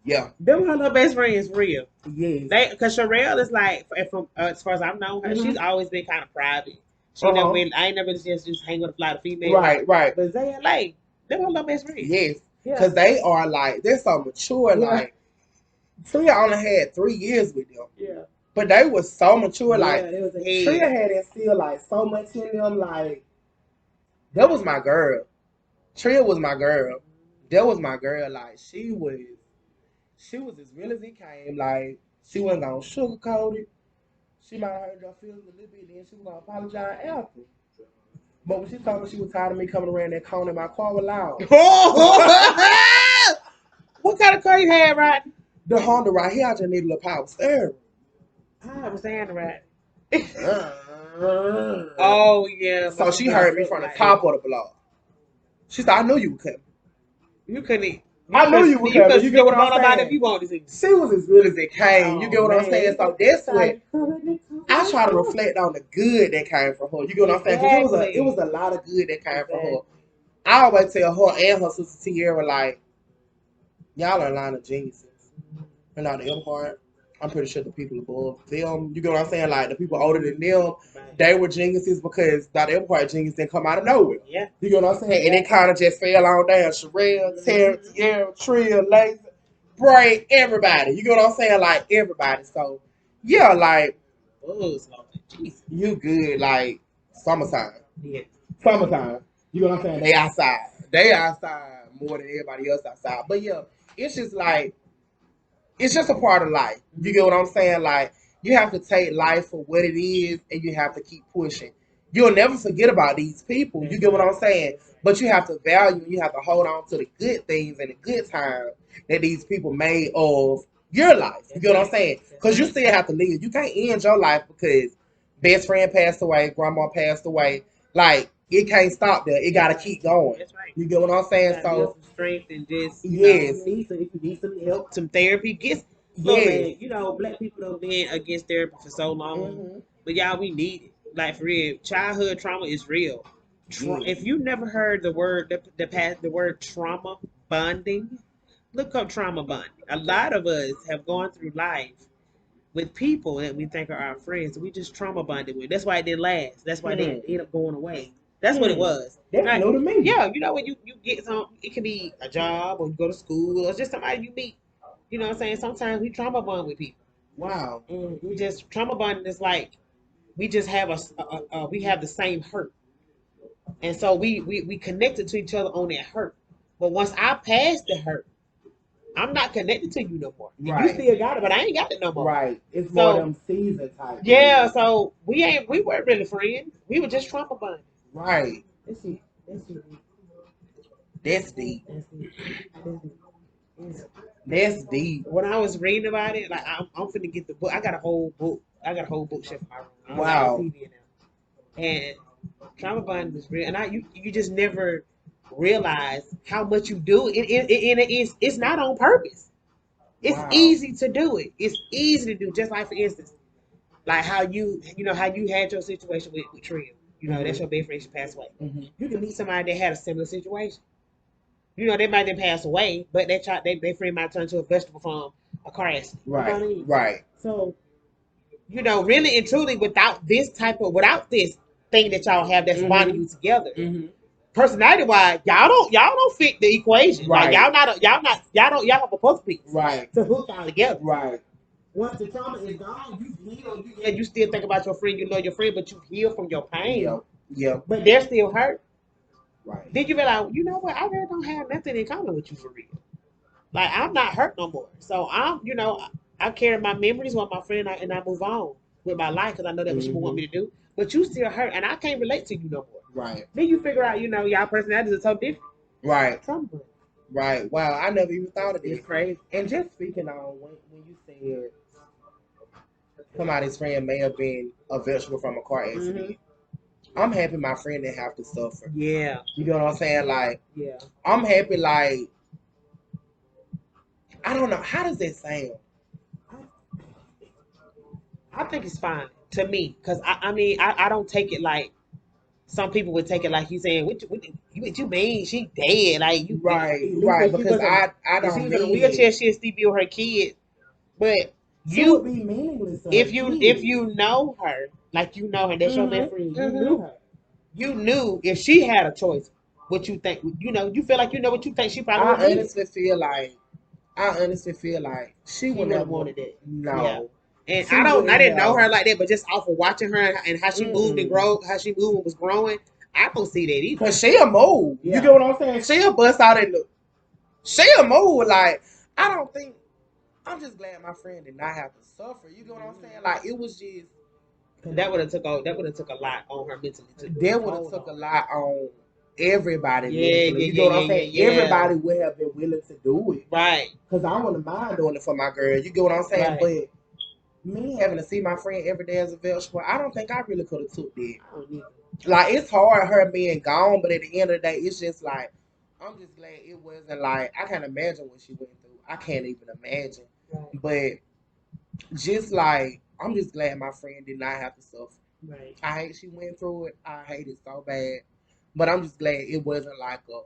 Yeah. Them her little best friends, real. Yes. Because Sherelle is like, from as far as I've known her, she's always been kind of private. She never been, I ain't never just hang with a lot of females. Right. But they like, them her little best friends. Yes. Because they are like, they're so mature. Like, Tria only had 3 years with them. Yeah. But they were so mature. Like, Tria had instilled like so much in them. Like, that was my girl. Tria was my girl. That was my girl. Like, she was as real as it came. Like, she wasn't gonna sugarcoat it. She might have hurt your feelings a little bit, then she was gonna apologize after. But when she told me she was tired of me coming around that corner in my car with loud. What kind of car you had, Rodney? The Honda right here, I just need a little power steering. I was saying right. Oh yeah. So she heard me from the top of the block. She said, "I knew you were coming. You couldn't." I knew you were coming. You get what I'm saying? If you wanted to. She was as good as it came. You get what I'm saying? So that's what I try to reflect on, the good that came from her. You get what I'm saying? Because it was a lot of good that came from her. I always tell her and her sister Tierra, like, y'all are a line of geniuses. And now the Empire, I'm pretty sure the people above them, you get what I'm saying? Like, the people older than them, they were geniuses because the Empire genius didn't come out of nowhere. Yeah. You get what I'm saying? And it kind of just fell on down. Sherelle, Terrence, Trill, Lazy, Bray, everybody. You get what I'm saying? Like, everybody. So, yeah, like, you good, like, summertime. Yeah. Summertime. You know what I'm saying? They outside. They outside more than everybody else outside. But yeah, it's just like, it's just a part of life. You get what I'm saying? Like, you have to take life for what it is, and you have to keep pushing. You'll never forget about these people. You get what I'm saying? But you have to value, you have to hold on to the good things and the good times that these people made of your life. You get what I'm saying? Because you still have to live. You can't end your life because best friend passed away, grandma passed away. Like, it can't stop there. It got to keep going. That's right. You get what I'm saying? So some strength and just yes. If you need some help, some therapy, look, man, you know, black people have been against therapy for so long, but y'all, we need it. Like for real, childhood trauma is real. Yes. If you never heard the word the word trauma bonding, look up trauma bonding. A lot of us have gone through life with people that we think are our friends. We just trauma bonded with. That's why it didn't last. That's why they end up going away. That's what it was. That's Like, new to me. yeah, you know when you get some, it can be a job or you go to school or just somebody you meet. You know what I'm saying? Sometimes we trauma bond with people. Wow. We just trauma bonding is like we just have we have the same hurt, and so we connected to each other on that hurt. But once I pass the hurt, I'm not connected to you no more. And you Right. still got it, but I ain't got it no more. Right. It's more So them season type. yeah, so we weren't really friends. We were just trauma bonding. Right. That's it. That's it. That's deep. That's it. That's it. Yes. That's deep. When I was reading about it, like I'm finna get the book. I got a whole book. I got a whole bookshelf in my room. I don't Wow. got no TV in there. And trauma bonding is real, and you just never realize how much you do. It's not on purpose. It's Wow. easy to do it. It's easy to do. Just like for instance, like how you know how you had your situation with Trill. You know that's your best friend. She passed away. You can meet somebody that had a similar situation. You know they might have passed away, but their friend might turn to a vegetable from a car accident. Right. You know what I mean? Right. So you know, really and truly, without this thing that y'all have that's bonding you together, personality wise, y'all don't fit the equation. Right. Like y'all have a puzzle piece Right. to hook y'all together. Right. Once the trauma is gone, you heal. You still think about your friend, you love your friend, but you heal from your pain. Yep. Yep. But they're still hurt. Right. Then you realize, you know what? I really don't have nothing in common with you for real. Like I'm not hurt no more. So I carry my memories with my friend and I move on with my life because I know that's what you want me to do. But you still hurt, and I can't relate to you no more. Right. Then you figure out, y'all personalities are so different. Right. Something. Right. Wow. I never even thought of this. It's crazy. And just speaking on when you said somebody's friend may have been a vegetable from a car accident. I'm happy my friend didn't have to suffer. Yeah. You know what I'm saying? Like, yeah. I'm happy, like, I don't know. How does that sound? I think it's fine to me because I mean I don't take it like some people would take it like you saying what you mean she dead like you right because I don't she was mean in a wheelchair it. she'll still be with her kid, but She would be meaningless to if her you kids. if you know her like you know her that's your best friend you knew her, you knew if she had a choice what you think you feel like you know what you think she probably would I honestly feel like she would have never wanted it. No. Yeah. And She I didn't know have. her like that, but just off of watching her and how she moved and how she moved and was growing, I don't see that either. Cause she'll move. Yeah. You get what I'm saying? She'll bust out in the. She'll move. Like I don't think. I'm just glad my friend did not have to suffer. You get what I'm saying? Like it was just. That would have took a lot on her mentally too. That would have took a lot on everybody. Yeah, mentally. You get what I'm saying? yeah. Everybody would have been willing to do it. Right. Cause I wouldn't mind doing it for my girl. You get what I'm saying? Right. But me having to see my friend every day as a vegetable, I don't think I really could have took that. Like it's hard her being gone, but at the end of the day, it's just like I'm just glad it wasn't like I can't imagine what she went through. I can't even imagine. Right. But just like I'm just glad my friend did not have to suffer. Right. I hate she went through it. I hate it so bad. But I'm just glad it wasn't like a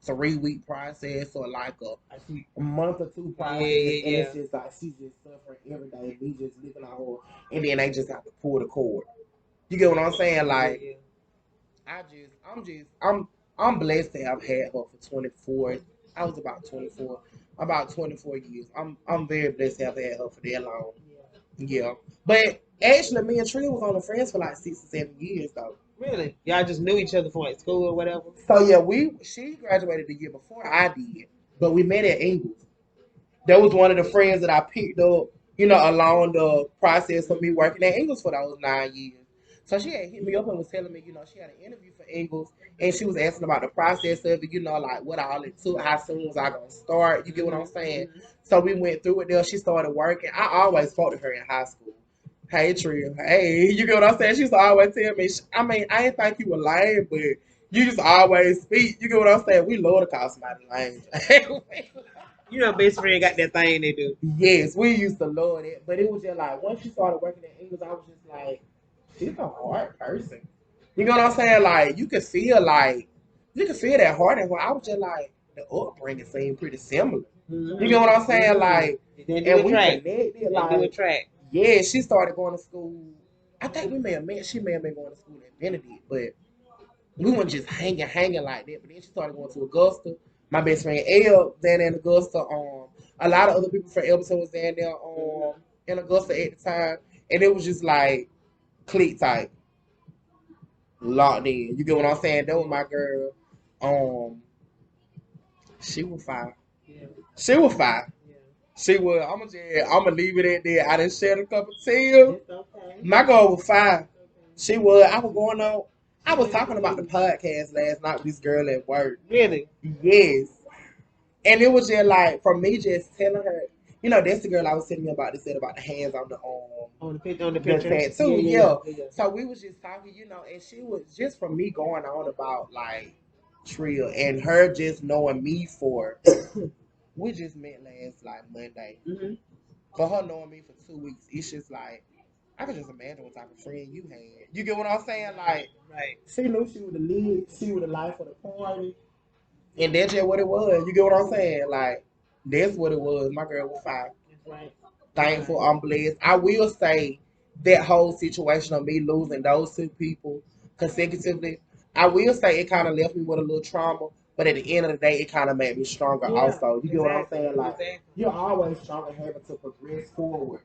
3-week process or like a month or two process. Yeah. And it's just like she's just suffering every day. We just living our whole, and then they just have to pull the cord. You get what I'm saying? Like, I'm blessed to have had her for 24. I was about 24, about 24 years. I'm very blessed to have had her for that long. Yeah. But actually, me and Trina was only friends for like 6 or 7 years though. Really? Y'all just knew each other from like school or whatever. So yeah, she graduated the year before I did, but we met at Ingles. That was one of the friends that I picked up, along the process of me working at Ingles for those 9 years. So she had hit me up and was telling me, she had an interview for Ingles, and she was asking about the process of it, like what all it took, how soon was I gonna start? You get what I'm saying? So we went through it there. She started working. I always fought with her in high school. Hey, Trill. Hey, you get what I'm saying? She used to always tell me, I didn't think you were lame, but you just always speak. You get what I'm saying? We love to call somebody lame. Best friend got that thing they do. Yes, we used to love it. But it was just like, once she started working at English, I was just like, she's a hard person. You know what I'm saying? Like you can feel that heart. And I was just like the upbringing seemed pretty similar. You know what I'm saying? Like, and we connected. Like, yeah, she started going to school. I think we may have met. She may have been going to school at Benedict, but we weren't just hanging like that. But then she started going to Augusta. My best friend Elle down in Augusta. A lot of other people from Elberton was down there in Augusta at the time, and it was just like click type, locked in. You get what I'm saying? That was my girl. Um, she was fine. Yeah. She was fine. Yeah. She was. I'm gonna leave it at that. I done shed a couple tears. It's okay. My girl was fine. Okay. She was. I was going on. I was talking about the podcast last night with this girl at work. Really? Yes. And it was just like, for me, just telling her, that's the girl I was telling you about. They said about the hands on the arm. On the The picture. tattoo, yeah. So we was just talking, and she was just from me going on about like Trill and her just knowing me for. We just met last like Monday. Mm-hmm. For her knowing me for 2 weeks, it's just like I could just imagine what type of friend you had. You get what I'm saying? Like, right. She knew she was the lead, she was the life of the party. And that's just what it was. You get what I'm saying? Like, that's what it was. My girl was fine. That's right. Thankful, I'm blessed. I will say that whole situation of me losing those two people consecutively, I will say it kind of left me with a little trauma. But at the end of the day, it kind of made me stronger also. You get what I'm saying? Like, you're always stronger having to progress forward.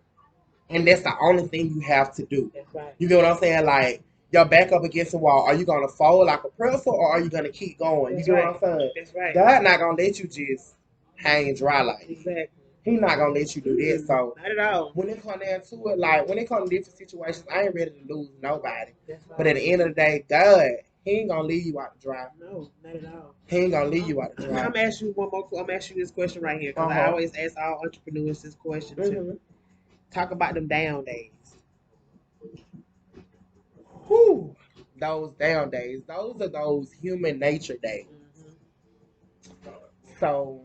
And that's the only thing you have to do. That's right. You get what I'm saying? Like, you're back up against the wall. Are you going to fold like a pretzel or are you going to keep going? That's you get right. what I'm saying? That's right. God not going to let you just hang dry like that. Exactly. He not going to let you do that. So, not at all. When it comes down to it, like, when it comes to different situations, I ain't ready to lose nobody. That's right. But at the end of the day, God, He ain't going to leave you out to dry. No, not at all. He ain't going to leave you out to dry. I'm asking you one more. I'm asking you this question right here because I always ask all entrepreneurs this question too. Talk about them down days. Whew. Those down days. Those are those human nature days. So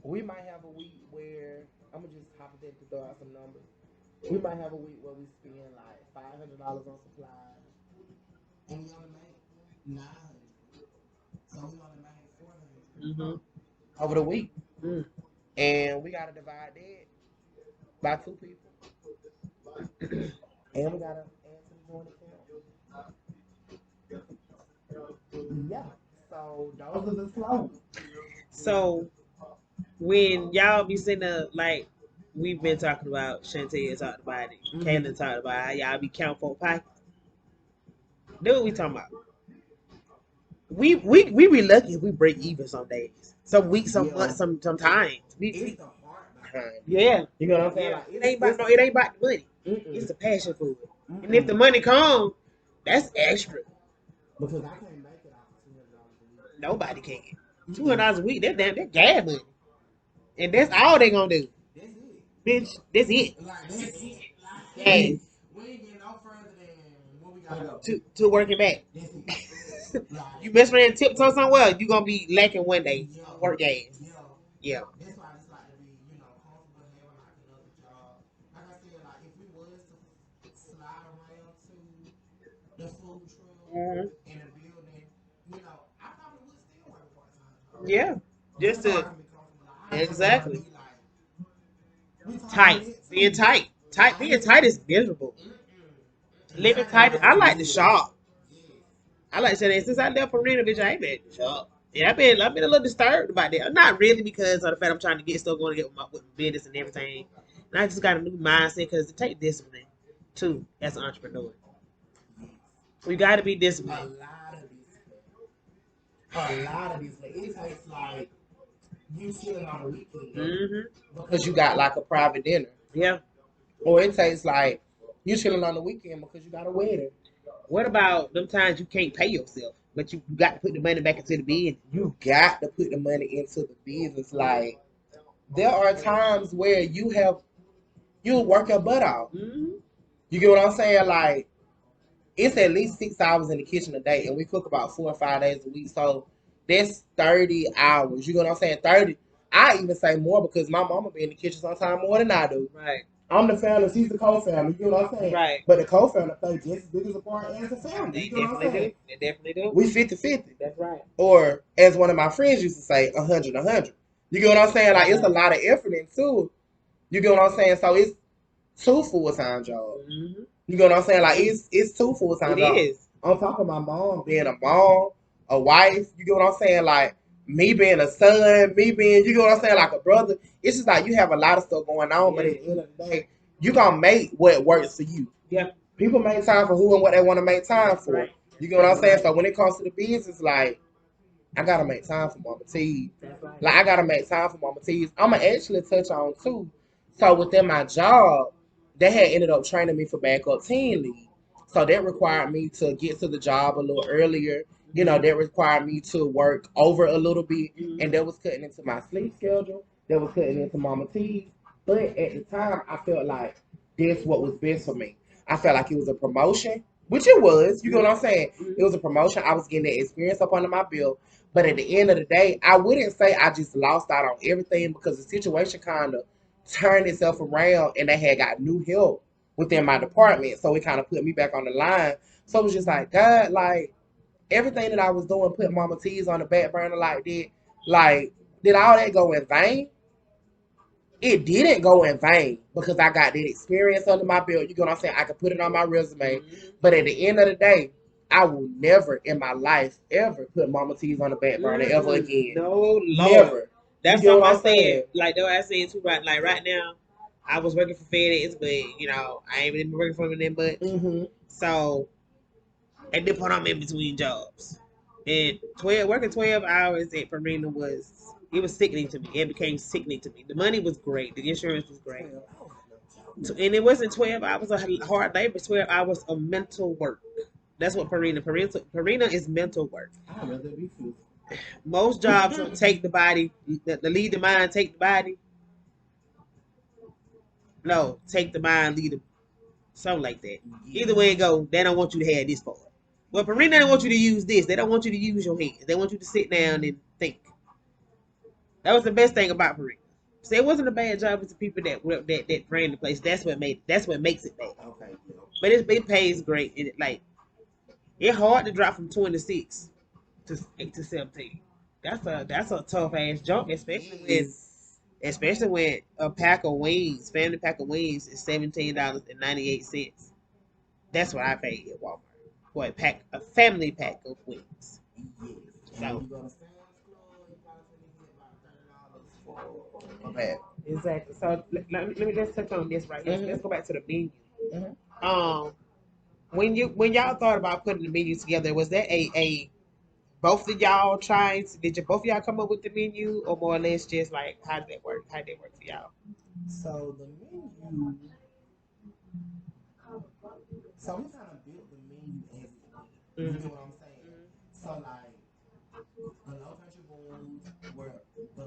we might have a week where I'm gonna just hypothetically throw out some numbers. We might have a week where we spend like $500 on supplies, and we only make $900. So we only made $400 over the week, and we gotta divide that by 2 people, and we gotta add to the joint account. Yeah. So those are the slow. So when y'all be sitting there, like we've been talking about, Chantel talked about it, Kaylin talked about how y'all be counting for pockets. That's what we talking about. We be lucky if we break even some days, some weeks, some months, sometimes. It's the heart behind it. Yeah, You know what I'm saying? yeah. Like, It ain't about the money. It's the passion for it. And if the money comes, that's extra. Because I can't make it off of $200 a week. Nobody can. $200 a week, that gas money. And that's all they gonna do. That's it. Bitch, that's it. Like, that's it. Like, Yes. we ain't getting no further than what we gotta go. To working back. That's it. Like, You best friend tiptoe somewhere, you gonna be lacking one day. Work gas. Yeah. That's why I just like to be, comfortable having like another job. Like I said, like if we was to slide around to the food truck in the building, I probably would still work a part-time job. Yeah. Just to exactly. Tight. Being tight. Being tight is miserable. Living tight. I like the shop. I like saying since I left Arena, bitch, I ain't been at the shop. Yeah, I've been a little disturbed about that. Not really because of the fact I'm trying to get still going to get with my business and everything. And I just got a new mindset because it takes discipline too as an entrepreneur. We got to be disciplined. A lot of discipline. It takes like you chilling on the weekend because you got like a private dinner. Yeah. Or it takes like you chilling on the weekend because you got a wedding. What about them times you can't pay yourself, but you got to put the money back into the business? You got to put the money into the business. Like, there are times where you'll work your butt off. You get what I'm saying? Like, it's at least 6 hours in the kitchen a day, and we cook about 4 or 5 days a week. So that's 30 hours. You know what I'm saying? 30. I even say more because my mama be in the kitchen sometimes more than I do. Right. I'm the founder, she's the co-founder. You know what I'm saying? Right. But the co-founder plays just as big as a part as the founder. They You know what I'm definitely saying? do. They definitely do. We 50-50. That's right. Or as one of my friends used to say, 100-100. You get what I'm saying? Like it's a lot of effort into. You get what I'm saying? So it's two full-time jobs. Mm-hmm. You get what I'm saying? Like it's two full-time It jobs. is. On top of my mom being a mom, a wife, you get what I'm saying? Like me being a son, me being, you get what I'm saying? Like a brother. It's just like you have a lot of stuff going on, but at the end of the day, you gonna make what works for you. Yeah. People make time for who and what they want to make time for. Right. You get what I'm saying? So when it comes to the business, like I gotta make time for Mama T. Right. Like I gotta make time for Mama T's. I'ma actually touch on too. So within my job, they had ended up training me for backup team lead. So that required me to get to the job a little earlier. You know, that required me to work over a little bit, and that was cutting into my sleep schedule. That was cutting into Mama T's. But at the time, I felt like that's what was best for me. I felt like it was a promotion, which it was. You know what I'm saying? It was a promotion. I was getting that experience up under my belt. But at the end of the day, I wouldn't say I just lost out on everything because the situation kind of turned itself around and they had got new help within my department. So it kind of put me back on the line. So it was just like, God, like everything that I was doing, put Mama T's on the back burner like that, like, did all that go in vain? It didn't go in vain because I got that experience under my belt. You know what I'm saying? I could put it on my resume. But at the end of the day, I will never in my life ever put Mama T's on the back burner ever again. No, Lord. Never. That's You get something what I I'm saying? said. Like, though I said too, right? Like, right now, I was working for FedEx, but, you know, I ain't been working for them that much. So, at this point, I'm in between jobs. And working 12 hours at Farina it was sickening to me. It became sickening to me. The money was great. The insurance was great. And it wasn't 12 hours of hard labor, 12 hours of mental work. That's what Farina is mental work. I'd rather be physical. Most jobs don't take the body, the lead the mind, take the body. No, take the mind, lead the something like that. Either way it go, they don't want you to have this part. Well, Farina don't want you to use this. They don't want you to use your hands. They want you to sit down and think. That was the best thing about Farina. So it wasn't a bad job. It's the people that ran the place. That's what makes it bad. Okay. But it pays great. And it's hard to drop from 26 to 17. That's a tough ass jump, especially when a pack of wings, family pack of wings, is $17.98. That's what I paid at Walmart for a family pack of wings. So exactly. So let me just touch on this right here. Let's go back to the menu. When y'all thought about putting the menu together, was that a both of y'all trying? Did both of y'all come up with the menu, or more or less just like how did that work? How did that work for y'all? So the menu. So we kind of built the menu as it went. You know what I'm saying? So like the low country bowls were the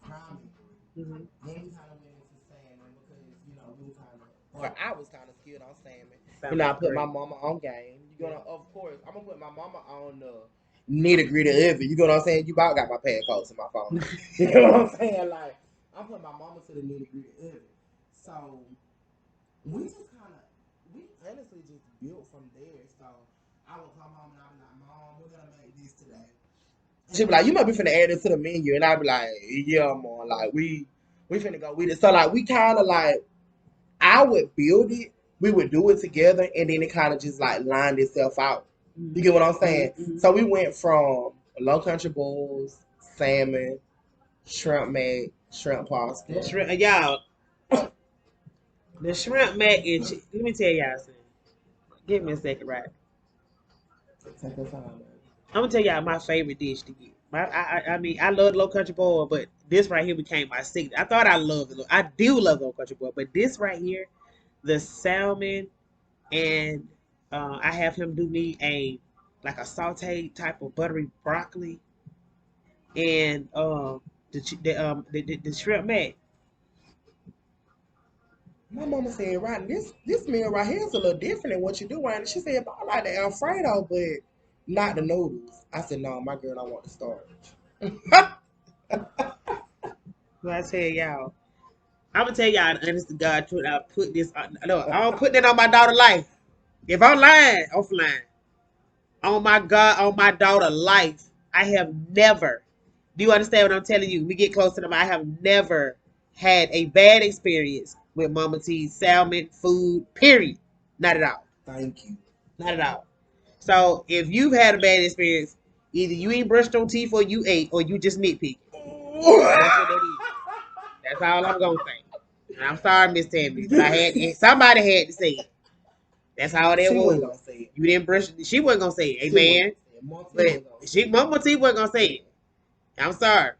primary. Then we kind of went into salmon because we were kind of, or I was kind of skilled on salmon. I put my mama on game. Of course, I'm gonna put my mama on the nitty gritty of it. You know what I'm saying? You about got my pad codes in my phone. You know what I'm saying? Like I'm putting my mama to the nitty gritty of it. So we just kind of, we honestly just built from there. So I would come home and I was like, Mom, we're gonna make this today. She'd be like, you might be finna add this to the menu, and I'd be like, yeah, Mom, like we finna go with it. So like we kind of like, I would build it, we would do it together, and then it kind of just like lined itself out. You get what I'm saying? So we went from low country bowls, salmon, shrimp mac, shrimp pasta. Y'all, the shrimp mac and let me tell y'all something. Give me a second, right? Take your time, man. I'm gonna tell y'all my favorite dish to get. I mean, I love low country boil, but this right here became my signature. I thought I loved it. I do love low country boil, but this right here, the salmon, and I have him do me like a sauteed type of buttery broccoli, and the shrimp mac. My mama said, Rodney, this meal right here is a little different than what you do, Rodney. She said, but I like the Alfredo, but not the noodles. I said, no, my girl, I want the starch. Well, I tell y'all, I'm gonna tell y'all the honest to God truth. I put this. No, I don't put that on my daughter's life. If I'm lying, I'm flying. On my God, on my daughter's life, I have never. Do you understand what I'm telling you? We get close to them. I have never had a bad experience with Mama T's salmon food. Period. Not at all. Thank you. Not at all. So if you've had a bad experience, either you ain't brushed your teeth or you ate, or you just nitpick. That's what that is. That's all I'm gonna say. And I'm sorry, Miss Tammy, but somebody had to say it. That's how that She was. wasn't gonna say it. You didn't brush. She wasn't gonna say it. She Amen. wasn't. But Mama T wasn't gonna say it. I'm sorry,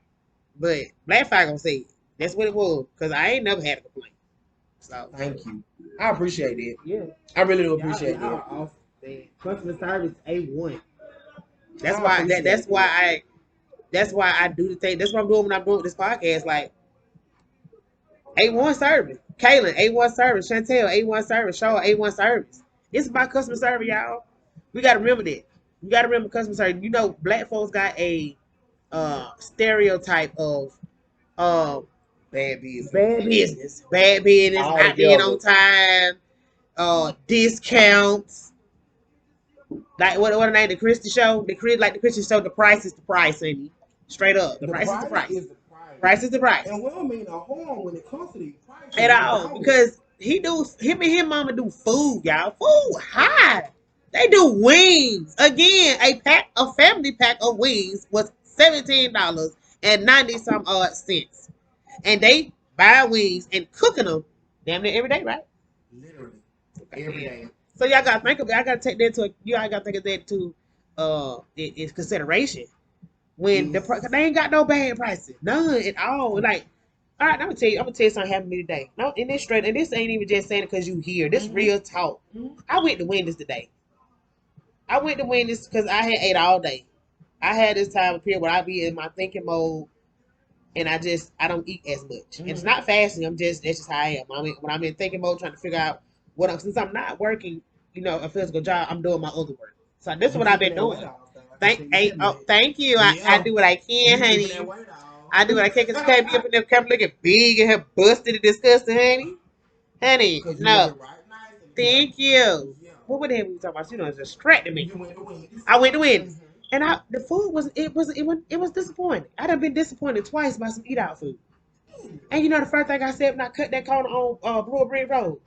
but Black Fire gonna say it. That's what it was. Cause I ain't never had a complaint. So thank you. I appreciate it. yeah, I really do appreciate it. Customer service A1. That's why. That's why I do the thing. That's what I'm doing when I'm doing this podcast. Like A1 service. Kaylin, A1 service. Chantel, A1 service. Shaw, A1 service. It's about customer service, y'all. We gotta remember that. You gotta remember customer service. You know, black folks got a stereotype of bad business. Bad business, not being on time, discounts. Like what the name? The Christian show? The Christian show, the price is the price, honey. Straight up. The price is the price. Price is the price. And we don't mean no harm when it comes to these prices. At all. Because him and his mama do food, y'all. Food high. They do wings. Again, a family pack of wings was $17.90 some odd cents. And they buy wings and cooking them damn near every day, right? Literally. Every day. So y'all gotta think of it. I gotta take that to y'all gotta think of that to its consideration. When they ain't got no bad prices. None at all. Like, all right, I'm gonna tell you something happened to me today. No, and this straight, and this ain't even just saying it because you here. This real talk. I went to Wendy's today. I went to Wendy's because I had ate all day. I had this time of period where I be in my thinking mode, and I don't eat as much. And it's not fasting. That's just how I am. When I'm in thinking mode, trying to figure out since I'm not working, a physical job, I'm doing my other work. So this is what I've been doing. Thank you. I do what I can, honey. I do what I can because you can't be up in there camera looking big and have busted and disgusting, honey. Honey, no. Thank you. What were the hell we talking about? It's distracting me. I went to Wendy's. And the food was disappointing. I done been disappointed twice by some eat out food. And the first thing I said when I cut that corner on Brewer Brent Road,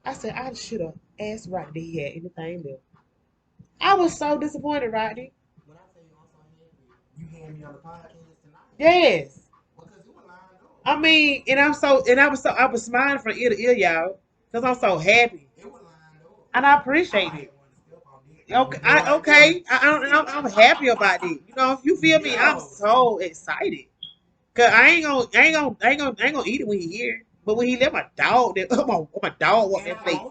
I said I should have asked Rodney if he had anything there. I was so disappointed, Rodney. When I say you had me on the podcast tonight. Yes. Because you were lying up. I mean, I was smiling from ear to ear, y'all, because I'm so happy. It was lying up. And I appreciate it. Okay. I'm happy about it. You feel me? I'm so excited. Cause I ain't gonna eat it when he here. But when he let my dog, my dog walk that plate.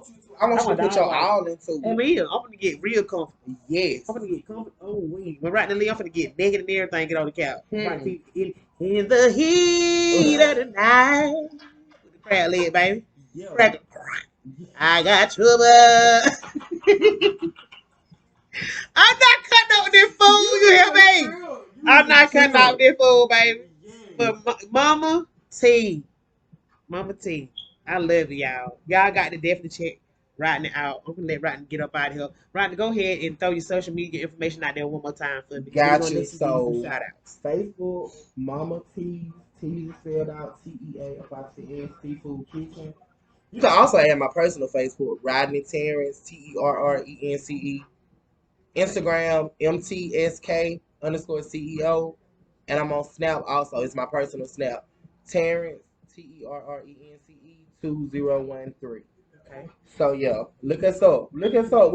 I want you to put your all into it. I'm gonna get real comfortable. Yes. I'm gonna get comfortable. Oh, wait. When right now, I'm gonna get naked and everything, get on the couch. In the heat of the night. With the crab leg, baby. Yeah. I got trouble. I'm not cutting out this food, you hear me? I'm not cutting out this food, baby. But Mama T, I love y'all. Y'all got to definitely check Rodney out. I'm gonna let Rodney get up out of here. Rodney, go ahead and throw your social media information out there one more time for me. Got you. So shout outs. Facebook, Mama T, T spelled out TEA apostrophe S Seafood Kitchen. You can also add my personal Facebook, Rodney Terrence, TERRENCE. Instagram, MTSK_CEO. And I'm on Snap also. It's my personal Snap. Terrence, TERRENCE 2013. Okay. So yeah, look us up. We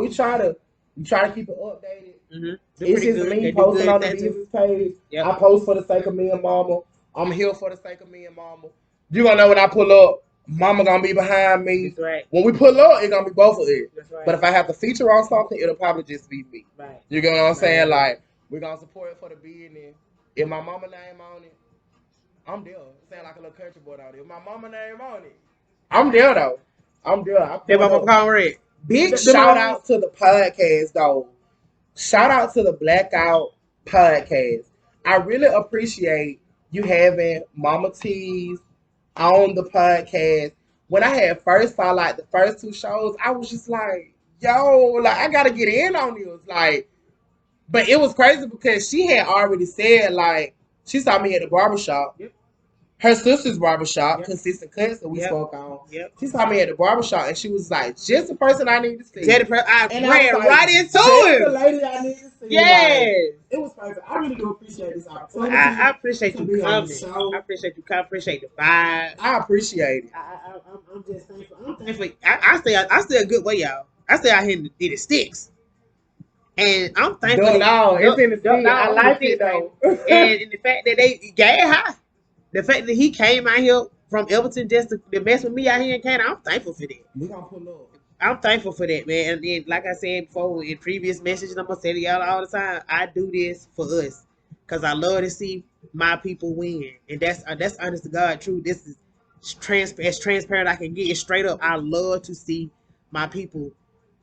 try to keep it updated. Mm-hmm. It's just me posting on the business page. Yep. I post for the sake of me and Mama. I'm here for the sake of me and Mama. You gonna know when I pull up, Mama gonna be behind me. That's right. When we pull up, it's gonna be both of it. That's right. But if I have to feature on something, it'll probably just be me. Right. You get what I'm saying? Like, we're gonna support it for the business. If my mama name on it, I'm there. Sound like a little country boy out there. If my mama name on it, I'm there though. I'm there. Big shout out to the podcast though. Shout out to the Blackout podcast. I really appreciate you having Mama T's on the podcast. When I had first saw like the first two shows, I was just like, yo, like I gotta get in on this. Like, but it was crazy because she had already said like she saw me at the barbershop. Yep. Her sister's barbershop, Yep. Consistent Cuts that we Yep. spoke on. Yep. She saw me at the barbershop and she was like, just the person I need to see. I And ran was like, right into just the it. lady I need to see. Yes. Like, it was perfect. I really do appreciate this opportunity. I appreciate to you be on the coming. show. I appreciate you coming. I appreciate the vibe. I appreciate it. I'm just thankful. I'm thankful. I stay a good way, y'all. I stay out here in the sticks. And I'm thankful. No, it's in the sticks. I like it though. And the fact that they got high. The fact that he came out here from Everton just to mess with me out here in Canada, I'm thankful for that. We gonna pull up. I'm thankful for that, man. And then, like I said before in previous messages, I'm gonna say to y'all all the time, I do this for us, cause I love to see my people win, and that's honest to God true. This is as transparent I can get. It's straight up. I love to see my people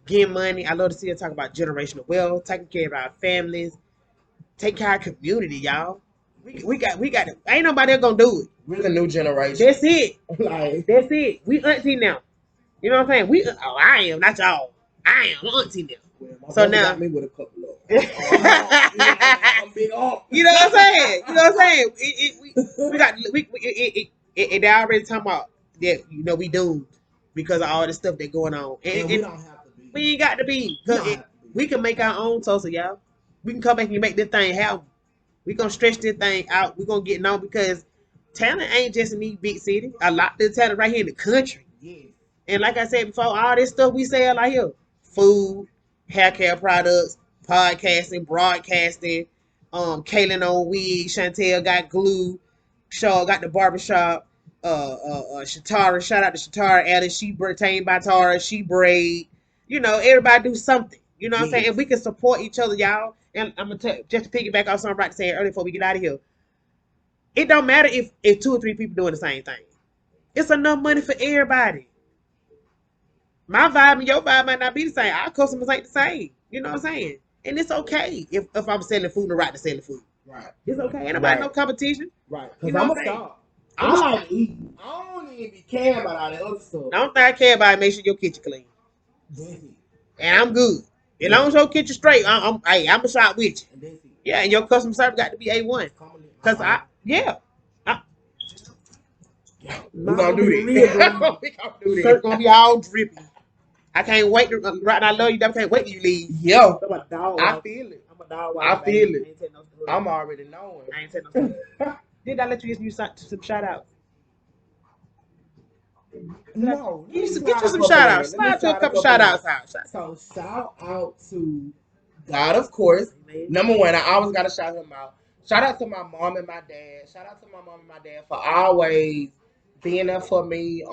get money. I love to see them talk about generational wealth, taking care of our families, take care of our community, y'all. We got it. Ain't nobody else gonna do it. We're the new generation. That's it. Like That's it. We auntie now. You know what I'm saying? I am, not y'all. I am auntie now. Well, So now got me with a couple of I'm big off. You know what I'm saying? You know what I'm saying? They already talking about that. You know we doomed because of all the stuff that's going on. And we don't have to be. We ain't got to be. We can make our own Tulsa, y'all. We can come back and make this thing happen. We gonna stretch this thing out. We gonna get known because talent ain't just in these big cities. A lot of the talent right here in the country. Yeah. And like I said before, all this stuff we sell out here, food, hair care products, podcasting, broadcasting, Kaylin on weed, Chantel got glue, Shaw got the barbershop, Shatara, shout out to Shatara Alice, she retained by Tara, she braid, you know, everybody do something. You know what I'm saying? If we can support each other, y'all, and I'm gonna tell just to piggyback off something I'm about to say earlier before we get out of here. It don't matter if 2 or 3 people doing the same thing. It's enough money for everybody. My vibe and your vibe might not be the same. Our customers ain't the same. You know what I'm saying? And it's okay if I'm selling food the right to sell the food. Right. It's okay. Ain't nobody no competition. Right. You Because know I'm what a I'm saying? stop. I like eating. I don't even be caring about all that other stuff. The only thing I care about is make sure your kitchen clean. And I'm good. As long as your kitchen straight, I'm a shot with you. Yeah, and your customer service got to be A1. Cause we gonna do this. We gonna do this. Shirt gonna be all drippy. I can't wait to right now. I love you. I can't wait till you leave. Yo, I'm a dog. I feel it. I'm a dog. I feel it. I'm already knowing. I ain't saying no stuff. Did I let you get some shout outs? No. Get you some shout outs. Slide to a couple shout outs out. So shout out to God, of course. Number one, I always gotta shout him out. Shout out to my mom and my dad. Shout out to my mom and my dad for always being there for me.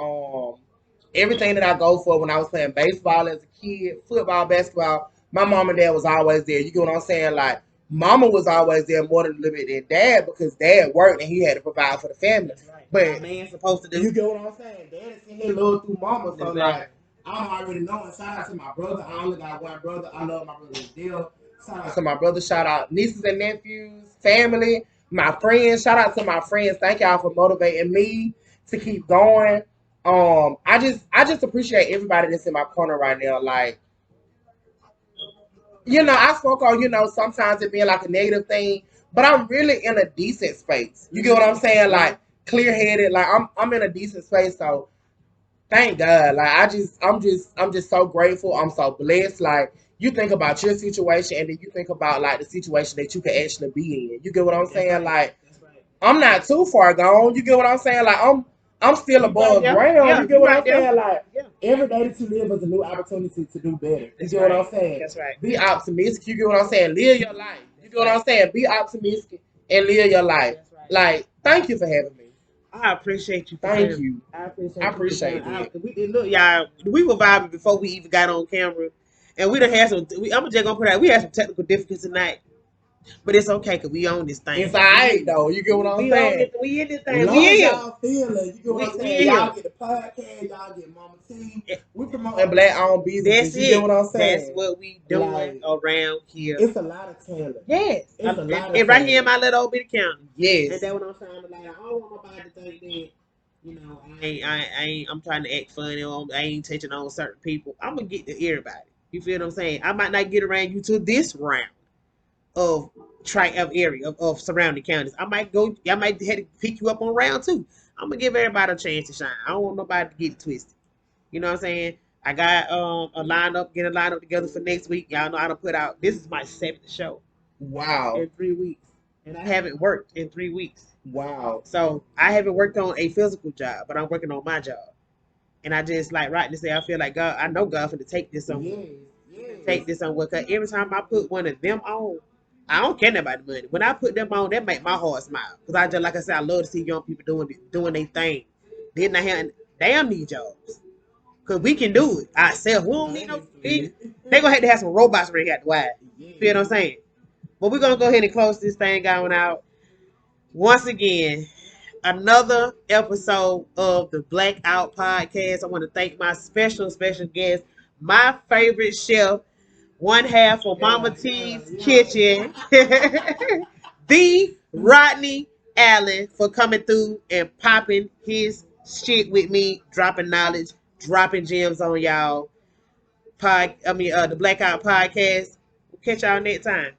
Everything that I go for when I was playing baseball as a kid, football, basketball, my mom and dad was always there. You get what I'm saying? Like, mama was always there more than a little bit than dad because dad worked and he had to provide for the family. Right. But man's supposed to do. You get what I'm saying? Dad is in his love through mama. So, Exactly. like, I'm already knowing. Shout out to my brother. I only got one brother. I love my brother deal. Shout out to my brother. Shout out nieces and nephews, family, my friends. Shout out to my friends. Thank y'all for motivating me to keep going. I just appreciate everybody that's in my corner right now. Like, you know, I spoke on, you know, sometimes it being like a negative thing, but I'm really in a decent space. You get what I'm saying? Like, clear headed. Like, I'm in a decent space. So thank God. Like, I'm just so grateful. I'm so blessed. Like, you think about your situation and then you think about like the situation that you can actually be in. You get what I'm saying? Like, I'm not too far gone. You get what I'm saying? Like, I'm still above ground. Yeah, you get what I'm there. saying? Like, every day that you live is a new opportunity to do better. You get what I'm saying? That's right. Be optimistic. You get what I'm saying? Live your life. You get what I'm saying? Be optimistic and live your life. Right. Like, thank you for having me. I appreciate you. Thank you. I appreciate it. Look, y'all, we were vibing before we even got on camera. And we done had some, I'm just gonna put out, we had some technical difficulties tonight. But it's okay because we own this thing. It's alright though. You get what I'm saying? We in this thing. We in. Y'all feeling. You get what I'm saying? Y'all get the podcast. Y'all get Mama T. We promoting black-owned businesses. That's you get what I'm saying? That's what we doing like, around here. It's a lot of talent. Yes. It's a lot of and right here in my little old bitty county. Yes. And that's what I'm saying. Like, I don't want nobody to think that I'm trying to act funny, or I ain't touching on certain people. I'm gonna get to everybody. You feel what I'm saying? I might not get around you to this round of of area of surrounding counties. I might have to pick you up on round two. I'm gonna give everybody a chance to shine. I don't want nobody to get it twisted. You know what I'm saying? I got getting a lineup together for next week. Y'all know how to put out. This is my seventh show Wow. in 3 weeks, and I haven't worked in 3 weeks. Wow. So I haven't worked on a physical job, but I'm working on my job. And I just like Rodney say, I feel like God. I know God for to take this somewhere. Yes. Yes. Take this somewhere. Cause every time I put one of them on, I don't care about the money. When I put them on, that make my heart smile. Cause I just like I said, I love to see young people doing their thing. Then I have damn need jobs. Cause we can do it ourselves. We don't need no. They gonna have to have some robots ready out the wide. Feel what I'm saying? But we're gonna go ahead and close this thing going out. Once again, another episode of the Blackout Podcast. I want to thank my special guest, my favorite chef, one half of Mama T's Kitchen, the Rodney Allen, for coming through and popping his shit with me, dropping knowledge, dropping gems on y'all. The Blackout Podcast. We'll catch y'all next time.